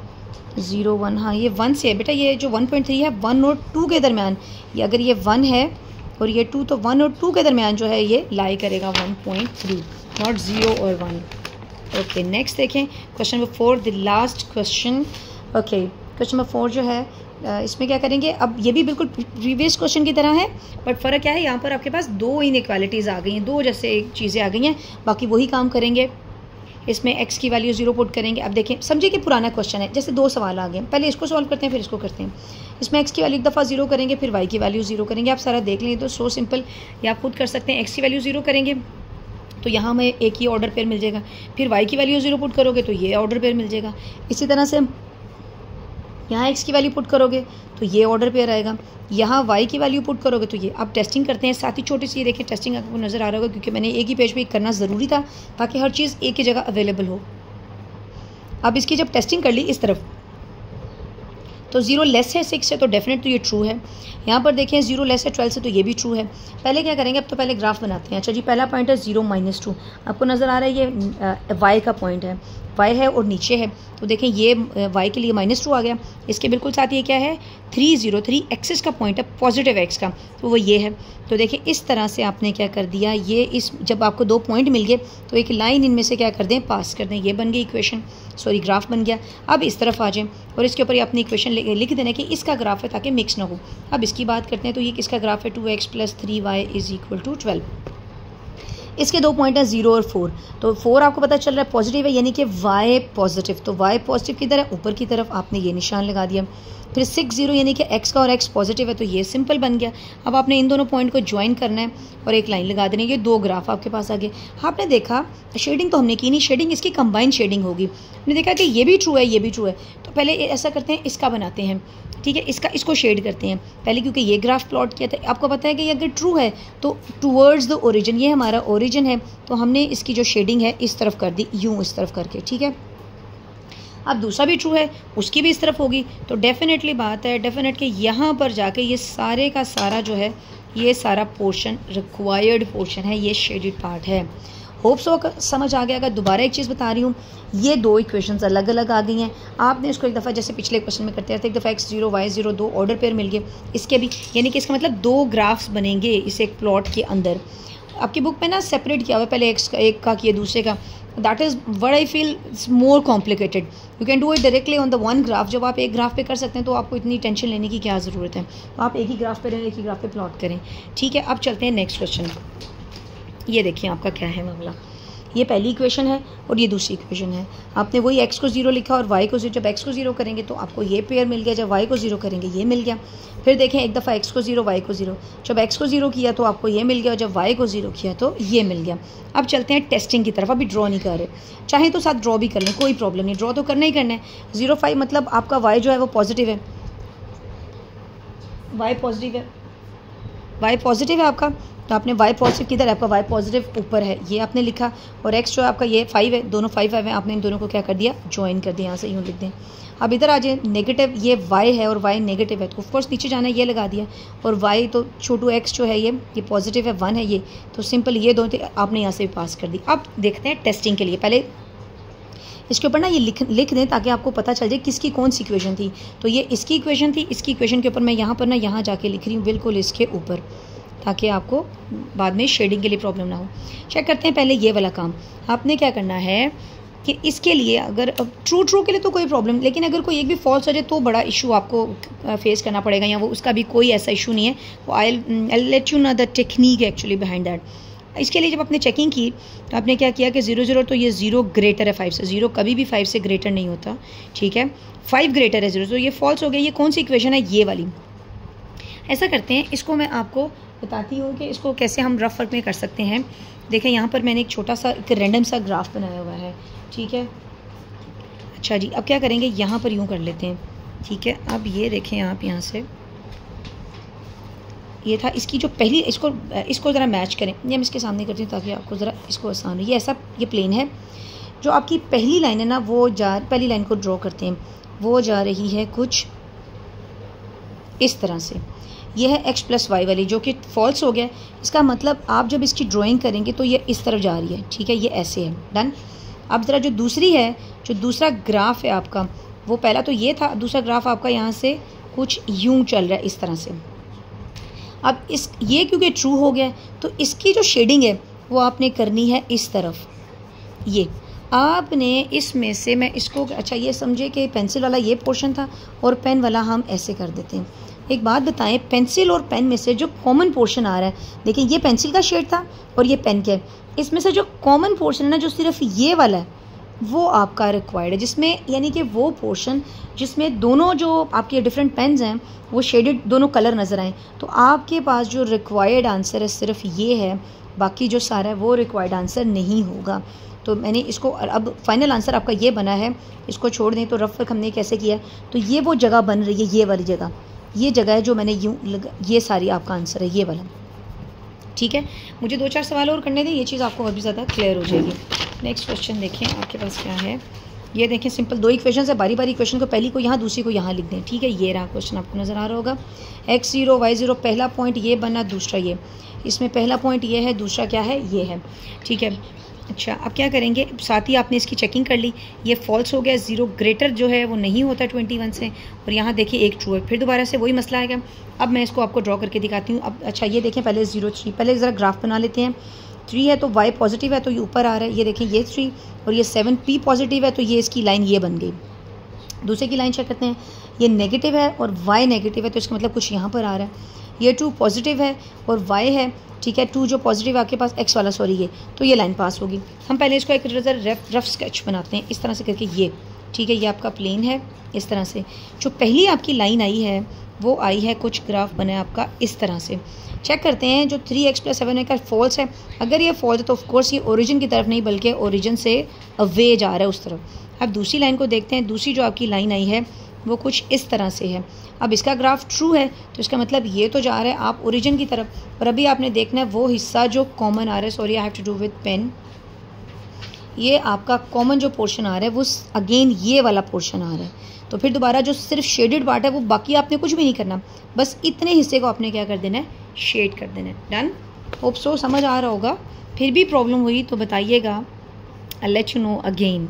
0 1, हाँ ये 1 से है बेटा, ये जो 1.3 है 1 और 2 के दरमियान, ये अगर ये 1 है और ये 2, तो 1 और 2 के दरमियान जो है ये लाई करेगा 1.3, नॉट 0 और 1। ओके, नेक्स्ट देखें question number 4, the last question. Okay, question number 4 जो है इसमें क्या करेंगे, अब ये भी बिल्कुल प्रीवियस क्वेश्चन की तरह है, बट फ़र्क क्या है, यहाँ पर आपके पास 2 इनइक्वालिटीज़ आ गई हैं, 2 जैसे चीज़ें आ गई हैं, बाकी वही काम करेंगे। इसमें x की वैल्यू 0 पुट करेंगे। अब देखें, समझिए कि पुराना क्वेश्चन है, जैसे 2 सवाल आ गए, पहले इसको सॉल्व करते हैं फिर इसको करते हैं। इसमें x की वैल्यू एक दफ़ा 0 करेंगे, फिर y की वैल्यू 0 करेंगे। आप सारा देख लें, तो सो सिंपल, या आप खुद कर सकते हैं। x की वैल्यू 0 करेंगे तो यहाँ हमें एक ही ऑर्डर पेयर मिल जाएगा, फिर y की वैल्यू 0 पुट करोगे तो ये ऑर्डर पेयर मिल जाएगा। इसी तरह से यहाँ x की वैल्यू पुट करोगे तो ये ऑर्डर पेयर आएगा, यहाँ y की वैल्यू पुट करोगे तो ये। अब टेस्टिंग करते हैं, साथ ही छोटी सी देखें, टेस्टिंग आपको नज़र आ रहा होगा, क्योंकि मैंने एक ही पेज पे करना ज़रूरी था ताकि हर चीज़ एक ही जगह अवेलेबल हो। अब इसकी जब टेस्टिंग कर ली इस तरफ, तो 0 लेस है 6 से, तो डेफिनेट तो ये ट्रू है। यहाँ पर देखें 0 लेस है 12 से, तो ये भी ट्रू है। पहले क्या करेंगे, अब तो पहले ग्राफ बनाते हैं। अच्छा जी, पहला पॉइंट है 0 -2, आपको नज़र आ रहा है ये y का पॉइंट है, y है और नीचे है, तो देखें ये y के लिए -2 आ गया। इसके बिल्कुल साथ ये क्या है, 3 0 3 एक्सिस का पॉइंट है, पॉजिटिव एक्स का, तो वो ये है। तो देखें इस तरह से आपने क्या कर दिया, ये इस जब आपको 2 पॉइंट मिल गए तो एक लाइन इनमें से क्या कर दें, पास कर दें, ये बन गई इक्वेशन, सॉरी ग्राफ बन गया। अब इस तरफ आ जाएं और इसके ऊपर ये अपनी इक्वेशन लिख देना कि इसका ग्राफ है ताकि मिक्स ना हो। अब इसकी बात करते हैं, तो ये किसका ग्राफ है, 2x + 3y = 12। इसके 2 पॉइंट है 0 और 4, तो 4 आपको पता चल रहा है पॉजिटिव है, यानी कि y पॉजिटिव, तो y पॉजिटिव किधर है, ऊपर की तरफ, आपने ये निशान लगा दिया। फिर 6 0 यानी कि x का और x पॉजिटिव है, तो ये सिंपल बन गया। अब आपने इन दोनों पॉइंट को ज्वाइन करना है और एक लाइन लगा देनी है, ये 2 ग्राफ आपके पास आ गए। आपने देखा शेडिंग तो हमने की नहीं, शेडिंग इसकी कंबाइंड शेडिंग होगी। हमने देखा कि ये भी ट्रू है, ये भी ट्रू है, तो पहले ऐसा करते हैं, इसका बनाते हैं। ठीक है, इसको शेड करते हैं पहले, क्योंकि ये ग्राफ प्लॉट किया था। आपको पता है कि ये अगर ट्रू है तो टूवर्ड्स द ओरिजिन, ये हमारा ओरिजिन है, तो हमने इसकी जो शेडिंग है इस तरफ कर दी, यूँ इस तरफ करके, ठीक है। अब दूसरा भी ट्रू है, उसकी भी इस तरफ होगी, तो डेफिनेटली बात है डेफिनेट कि यहाँ पर जाके ये सारे का सारा जो है, ये सारा पोर्शन रिक्वायर्ड पोर्शन है, ये शेडेड पार्ट है। होप सो समझ आ गया। अगर दोबारा एक चीज़ बता रही हूँ, ये दो इक्वेशंस अलग अलग आ गई हैं। आपने इसको एक दफ़ा जैसे पिछले क्वेश्चन में करते थे, एक दफ़ा x0 y0 दो ऑर्डर पेयर मिल गए, इसके भी, यानी कि इसका मतलब दो ग्राफ्स बनेंगे इस एक प्लॉट के अंदर। आपकी बुक में ना सेपरेट किया हुआ है, पहले एक का किया दूसरे का, that is what I feel more complicated. You can do it directly on the one graph. जब आप एक ग्राफ पे कर सकते हैं तो आपको इतनी टेंशन लेने की क्या ज़रूरत है, तो आप एक ही ग्राफ पे रहें, एक ही ग्राफ पे प्लॉट करें, ठीक है। अब चलते हैं नेक्स्ट क्वेश्चन। ये देखिए आपका क्या है मामला, ये पहली इक्वेशन है और ये दूसरी इक्वेशन है। आपने वही x को 0 लिखा और y को 0, जब x को 0 करेंगे तो आपको ये पेयर मिल गया, जब y को 0 करेंगे ये मिल गया। फिर देखें एक दफ़ा x को 0 y को 0, जब x को 0 किया तो आपको ये मिल गया और जब y को 0 किया तो ये मिल गया। अब चलते हैं टेस्टिंग की तरफ। अभी ड्रॉ नहीं कर रहे, चाहे तो साथ ड्रॉ भी कर लें, कोई प्रॉब्लम नहीं, ड्रॉ तो करना ही करना है। 0,5 मतलब आपका y जो है वो पॉजिटिव है, y पॉजिटिव है, y पॉजिटिव है आपका, तो आपने y पॉजिटिव किधर है, आपका y पॉजिटिव ऊपर है, ये आपने लिखा, और x जो है आपका ये 5 है, दोनों 5 है, आपने इन दोनों को क्या कर दिया, ज्वाइन कर दिया, यहाँ से यूँ लिख दें। अब इधर आ जाए, नेगेटिव ये y है और y नेगेटिव है, तो ऑफकोर्स नीचे जाना है, ये लगा दिया, और y तो छोटू x जो है ये पॉजिटिव है, 1 है ये, तो सिंपल ये दोनों आपने यहाँ से भी पास कर दी। अब देखते हैं टेस्टिंग के लिए, पहले इसके ऊपर ना ये लिख दें ताकि आपको पता चल जाए किसकी कौन सी इक्वेशन थी। तो ये इसकी इक्वेशन थी, इसकी इक्वेशन के ऊपर मैं यहाँ पर ना यहाँ जाके लिख रही हूँ बिल्कुल इसके ऊपर, ताकि आपको बाद में शेडिंग के लिए प्रॉब्लम ना हो। चेक करते हैं पहले ये वाला काम। आपने क्या करना है कि इसके लिए अगर ट्रू के लिए तो कोई प्रॉब्लम, लेकिन अगर कोई एक भी फॉल्स हो जाए तो बड़ा इशू आपको फेस करना पड़ेगा, या वो उसका भी कोई ऐसा इशू नहीं है। वो I let you know the technique actually behind that. इसके लिए जब आपने चेकिंग की तो आपने क्या किया कि 0 तो ये 0 ग्रेटर है 5 से, 0 कभी भी 5 से ग्रेटर नहीं होता, ठीक है। 5 ग्रेटर है 0, तो ये फॉल्स हो गया। ये कौन सी इक्वेशन है, ये वाली। ऐसा करते हैं, इसको मैं आपको बताती हूँ कि इसको कैसे हम रफ वर्क में कर सकते हैं। देखें यहाँ पर मैंने एक छोटा सा एक रैंडम सा ग्राफ बनाया हुआ है, ठीक है। अच्छा जी, अब क्या करेंगे, यहाँ पर यूँ कर लेते हैं, ठीक है। अब ये देखें आप, यहाँ से ये था इसकी जो पहली, इसको ज़रा मैच करें, ये मैं इसके सामने करती हूँ ताकि आपको ज़रा इसको आसान हो। ये ऐसा ये प्लेन है, जो आपकी पहली लाइन है ना, वो पहली लाइन को ड्रॉ करते हैं, वो जा रही है कुछ इस तरह से। ये है x + y वाली, जो कि फॉल्स हो गया। इसका मतलब आप जब इसकी ड्राइंग करेंगे तो ये इस तरफ जा रही है, ठीक है, ये ऐसे है, डन। अब ज़रा जो दूसरी है, जो दूसरा ग्राफ है आपका, वो पहला तो ये था, दूसरा ग्राफ आपका यहाँ से कुछ यूँ चल रहा है इस तरह से। अब ये क्योंकि ट्रू हो गया तो इसकी जो शेडिंग है वो आपने करनी है इस तरफ। ये आपने इसमें से, मैं इसको, अच्छा ये समझे कि पेंसिल वाला ये पोर्शन था और पेन वाला हम ऐसे कर देते हैं। एक बात बताएं, पेंसिल और पेन में से जो कॉमन पोर्शन आ रहा है, देखिए ये पेंसिल का शेड था और ये पेन का है, इसमें से जो कॉमन पोर्शन है ना, जो सिर्फ ये वाला है, वो आपका रिक्वायर्ड है, जिसमें यानी कि वो पोर्शन जिसमें दोनों जो आपके डिफरेंट पेन्स हैं वो शेडेड दोनों कलर नज़र आए, तो आपके पास जो रिक्वायर्ड आंसर है सिर्फ ये है, बाकी जो सारा है वो रिक्वायर्ड आंसर नहीं होगा। तो मैंने इसको, अब फाइनल आंसर आपका ये बना है, इसको छोड़ दें तो रफ वर्क हमने कैसे किया है, तो ये वो जगह बन रही है, ये वाली जगह, ये जगह है जो मैंने यूँ ये सारी आपका आंसर है, ये वाला, ठीक है। मुझे 2-4 सवाल और करने दें, ये चीज़ आपको और भी ज़्यादा क्लियर हो जाएगी। नेक्स्ट क्वेश्चन देखें आपके पास क्या है। ये देखें, सिंपल 2 इक्वेशन है, बारी बारी इक्वेशन को पहली को यहाँ, दूसरी को यहाँ लिख दें, ठीक है। ये रहा क्वेश्चन, आपको नज़र आ रहा होगा। x0 y0, पहला पॉइंट ये बना, दूसरा ये, इसमें पहला पॉइंट ये है, दूसरा क्या है, ये है, ठीक है। अच्छा, अब क्या करेंगे, साथ ही आपने इसकी चेकिंग कर ली, ये फॉल्स हो गया, 0 ग्रेटर जो है वो नहीं होता 21 से, और यहाँ देखिए एक ट्रू है। फिर दोबारा से वही मसला आएगा। अब मैं इसको आपको ड्रॉ करके दिखाती हूँ। अब अच्छा ये देखें, पहले 0 3, पहले ज़रा ग्राफ बना लेते हैं। 3 है तो y पॉजिटिव है तो ये ऊपर आ रहा है, ये देखें ये 3, और ये 7 p पॉजिटिव है तो ये इसकी लाइन ये बन गई। दूसरे की लाइन चेक करते हैं, ये नेगेटिव है और y नेगेटिव है तो इसका मतलब कुछ यहाँ पर आ रहा है। ये 2 पॉजिटिव है और y है, ठीक है, 2 जो पॉजिटिव आपके पास x वाला, सॉरी ये, तो ये लाइन पास होगी। हम पहले इसको एक रफ स्केच बनाते हैं इस तरह से करके, ये ठीक है, ये आपका प्लेन है इस तरह से। जो पहली आपकी लाइन आई है वो आई है, कुछ ग्राफ बना है आपका इस तरह से। चेक करते हैं, जो 3x + 7 का फॉल्स है, अगर ये फॉल्स है तो ऑफकोर्स ये ओरिजिन की तरफ नहीं बल्कि ओरिजिन से अवे जा रहा है उस तरफ। अब दूसरी लाइन को देखते हैं, दूसरी जो आपकी लाइन आई है वो कुछ इस तरह से है। अब इसका ग्राफ ट्रू है तो इसका मतलब ये तो जा रहा है आप ओरिजिन की तरफ, और अभी आपने देखना है वो हिस्सा जो कॉमन आ रहा है, sorry I have to do with pen, ये आपका कॉमन जो पोर्शन आ रहा है वो अगेन ये वाला पोर्शन आ रहा है। तो फिर दोबारा जो सिर्फ शेडेड पार्ट है वो बाकी आपने कुछ भी नहीं करना, बस इतने हिस्से को आपने क्या कर देना है, शेड कर देना है। डन, होप सो समझ आ रहा होगा। फिर भी प्रॉब्लम हुई तो बताइएगा, I let you know again.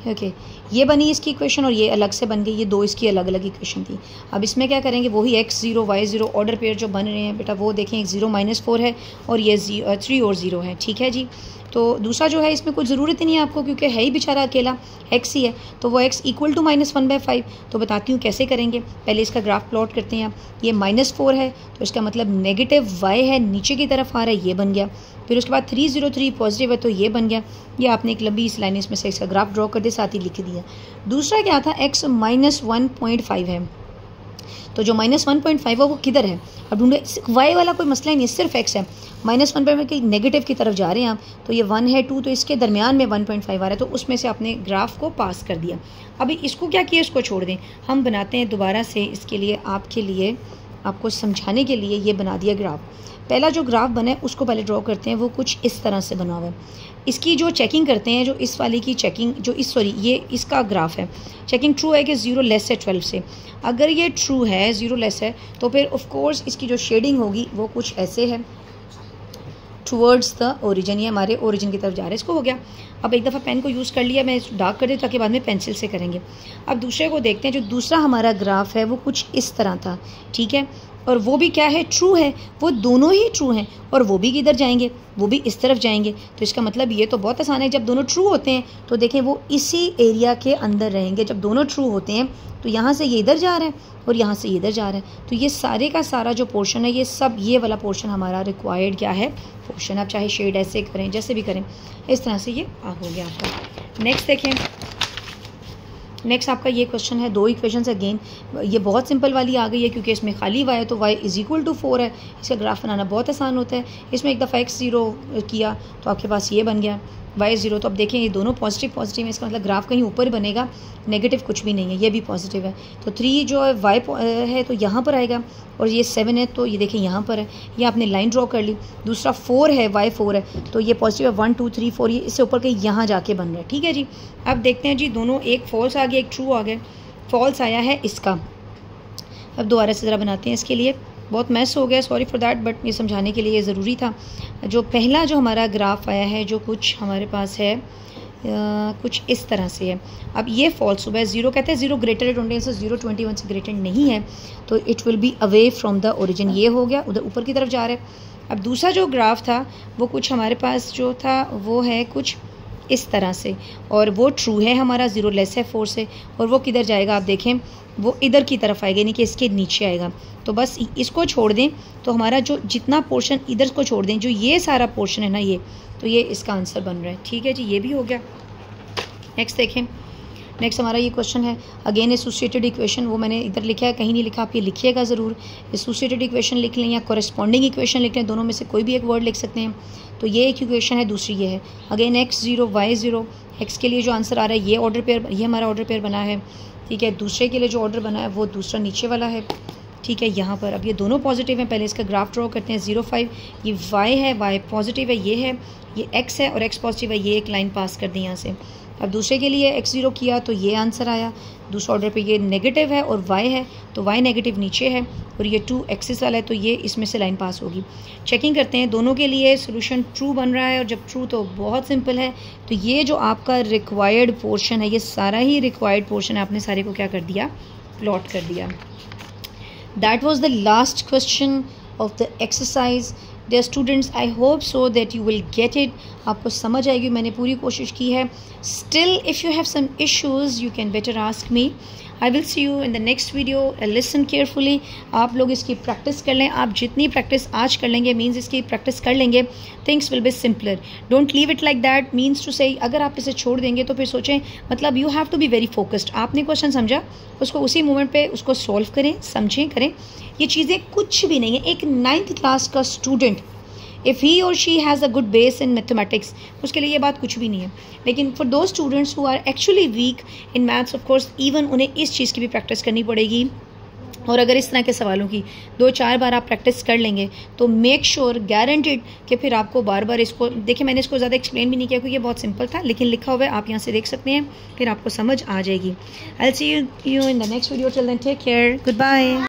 Okay, ये बनी इसकी इक्वेशन और ये अलग से बन गई, ये दो इसकी अलग अलग इक्वेशन थी। अब इसमें क्या करेंगे, वही x0 y0 ऑर्डर पेयर जो बन रहे हैं बेटा वो देखें, एक 0-4 है और ये 3 और 0 है, ठीक है जी। तो दूसरा जो है इसमें कुछ ज़रूरत ही नहीं है आपको, क्योंकि है ही बेचारा अकेला x ही है, तो वो x इक्वल टू -1/5। तो बताती हूँ कैसे करेंगे, पहले इसका ग्राफ प्लॉट करते हैं। ये -4 है तो इसका मतलब नेगेटिव y है, नीचे की तरफ आ रहा है, ये बन गया। फिर उसके बाद 303 पॉजिटिव है तो ये बन गया। ये आपने एक लंबी इस लाइन इसमें से इसका ग्राफ ड्रॉ कर दिया, साथ ही लिख दिया। दूसरा क्या था, x -1.5 है, तो जो -1.5 है वो किधर है, अब ढूंढे। y वाला कोई मसला ही नहीं है, सिर्फ x है। -1 के नेगेटिव की तरफ जा रहे हैं आप, तो ये 1 है 2, तो इसके दरमियान में 1.5 आ रहा है, तो उसमें से आपने ग्राफ को पास कर दिया। अभी इसको क्या किया, इसको छोड़ दें, हम बनाते हैं दोबारा से इसके लिए, आपके लिए, आपको समझाने के लिए ये बना दिया ग्राफ। पहला जो ग्राफ बना है उसको पहले ड्रॉ करते हैं, वो कुछ इस तरह से बना हुआ है। इसकी जो चेकिंग करते हैं, जो इस वाले की चेकिंग, जो इस सॉरी ये इसका ग्राफ है, चेकिंग ट्रू है कि 0 लेस है 12 से। अगर ये ट्रू है, 0 लेस है, तो फिर ऑफ कोर्स इसकी जो शेडिंग होगी वो कुछ ऐसे है, टुवर्ड्स द ओरिजिन, ये हमारे ओरिजिन की तरफ जा रहा है। इसको हो गया। अब एक दफ़ा पेन को यूज़ कर लिया, मैं डार्क कर दी ताकि बाद में पेंसिल से करेंगे। अब दूसरे को देखते हैं, जो दूसरा हमारा ग्राफ है वो कुछ इस तरह था, ठीक है, और वो भी क्या है, ट्रू है। वो दोनों ही ट्रू हैं और वो भी किधर जाएंगे, वो भी इस तरफ जाएंगे। तो इसका मतलब ये तो बहुत आसान है, जब दोनों ट्रू होते हैं तो देखें वो इसी एरिया के अंदर रहेंगे। जब दोनों ट्रू होते हैं तो यहाँ से ये इधर जा रहा है और यहाँ से ये इधर जा रहा है, तो ये सारे का सारा जो पोर्शन है, ये सब ये वाला पोर्शन हमारा रिक्वायर्ड क्या है, पोर्शन। आप चाहे शेड ऐसे करें, जैसे भी करें, इस तरह से ये हो गया आपका। नेक्स्ट देखें, नेक्स्ट आपका ये क्वेश्चन है, दो इक्वेशन अगेन, ये बहुत सिंपल वाली आ गई है क्योंकि इसमें खाली y है, तो y = 4 है। इसका ग्राफ बनाना बहुत आसान होता है। इसमें एक दफ़ा x0 किया तो आपके पास ये बन गया y0। तो अब देखें ये दोनों पॉजिटिव पॉजिटिव है, इसका मतलब ग्राफ कहीं ऊपर बनेगा, नेगेटिव कुछ भी नहीं है, ये भी पॉजिटिव है। तो 3 जो है y है तो यहाँ पर आएगा, और ये 7 है तो ये देखें यहाँ पर है, ये आपने लाइन ड्रॉ कर ली। दूसरा 4 है, y4 है, तो ये पॉजिटिव है, 1 2 3 4, ये इससे ऊपर के यहाँ जाके बन रहा है, ठीक है जी। अब देखते हैं जी, दोनों, एक फॉल्स आ गया, एक ट्रू आ गया। फॉल्स आया है इसका। अब दोबारा से ज़रा बनाते हैं, इसके लिए बहुत मैस हो गया, सॉरी फॉर दैट, बट ये समझाने के लिए ज़रूरी था। जो पहला जो हमारा ग्राफ आया है, जो कुछ हमारे पास है, कुछ इस तरह से है। अब ये फॉल्स हुआ है, 0 कहते हैं 0 ग्रेटर है 21 से, 0 21 से ग्रेटर नहीं है, तो it will be away from the origin. ये हो गया, उधर ऊपर की तरफ जा रहा है। अब दूसरा जो ग्राफ था वो कुछ हमारे पास जो था वो है कुछ इस तरह से, और वो ट्रू है हमारा, 0 लेस है 4 से, और वो किधर जाएगा, आप देखें वो इधर की तरफ आएगा, यानी कि इसके नीचे आएगा। तो बस इसको छोड़ दें, तो हमारा जो जितना पोर्शन इधर को छोड़ दें, जो ये सारा पोर्शन है ना ये, तो ये इसका आंसर बन रहा है, ठीक है जी। ये भी हो गया। नेक्स्ट देखें, नेक्स्ट हमारा ये क्वेश्चन है, अगेन एसोसिएटेड इक्वेशन, वो मैंने इधर लिखा है, कहीं नहीं लिखा, आप ये लिखिएगा ज़रूर। एसोसिएटेड इक्वेशन लिख लें या कॉरेस्पॉन्डिंग इक्वेशन लिख लें, दोनों में से कोई भी एक वर्ड लिख सकते हैं। तो ये एक इक्वेशन है, दूसरी ये है। अगेन x0 y0, x के लिए जो आंसर आ रहा है ये ऑर्डर पेयर, ये हमारा ऑर्डर पेयर बना है, ठीक है। दूसरे के लिए जो ऑर्डर बना है वो दूसरा नीचे वाला है, ठीक है, यहाँ पर। अब ये दोनों पॉजिटिव हैं, पहले इसका ग्राफ ड्रॉ करते हैं। 0 5, ये y है, y पॉजिटिव है, ये है, ये x है और x पॉजिटिव है, ये एक लाइन पास कर दी यहाँ से। अब दूसरे के लिए x0 किया तो ये आंसर आया। दूसरा ऑर्डर पे ये नेगेटिव है और y है, तो y नेगेटिव नीचे है, और ये 2 एक्सिस वाला है, तो ये इसमें से लाइन पास होगी। चेकिंग करते हैं, दोनों के लिए सोल्यूशन ट्रू बन रहा है, और जब ट्रू तो बहुत सिंपल है। तो ये जो आपका रिक्वायर्ड पोर्शन है, ये सारा ही रिक्वायर्ड पोर्शन है, आपने सारे को क्या कर दिया, प्लॉट कर दिया। That was the last question of the exercise. Dear students, I hope so that you will get it. आपको समझ आएगी, मैंने पूरी कोशिश की है। Still if you have some issues you can better ask me. I will see you in the next video. Listen carefully, आप लोग इसकी प्रैक्टिस कर लें। आप जितनी प्रैक्टिस आज कर लेंगे, मीन्स इसकी प्रैक्टिस कर लेंगे, things will be simpler. Don't leave it like that, means to say अगर आप इसे छोड़ देंगे तो फिर सोचें, मतलब you have to be very focused. आपने क्वेश्चन समझा, उसको उसी मोमेंट पे उसको सॉल्व करें, समझें, करें। ये चीज़ें कुछ भी नहीं है। एक 9th क्लास का स्टूडेंट इफ़ ही और she has a good base in mathematics, उसके लिए ये बात कुछ भी नहीं है। लेकिन for those students who are actually weak in maths, of course even उन्हें इस चीज़ की भी प्रैक्टिस करनी पड़ेगी। और अगर इस तरह के सवालों की 2-4 बार आप प्रैक्टिस कर लेंगे तो मेक श्योर गारंटीड कि फिर आपको बार बार इसको, देखिए मैंने इसको ज़्यादा एक्सप्लेन भी नहीं किया क्योंकि ये बहुत सिंपल था, लेकिन लिखा हुआ है आप यहाँ से देख सकते हैं, फिर आपको समझ आ जाएगी। I will see you in the next video, till then take care, good bye.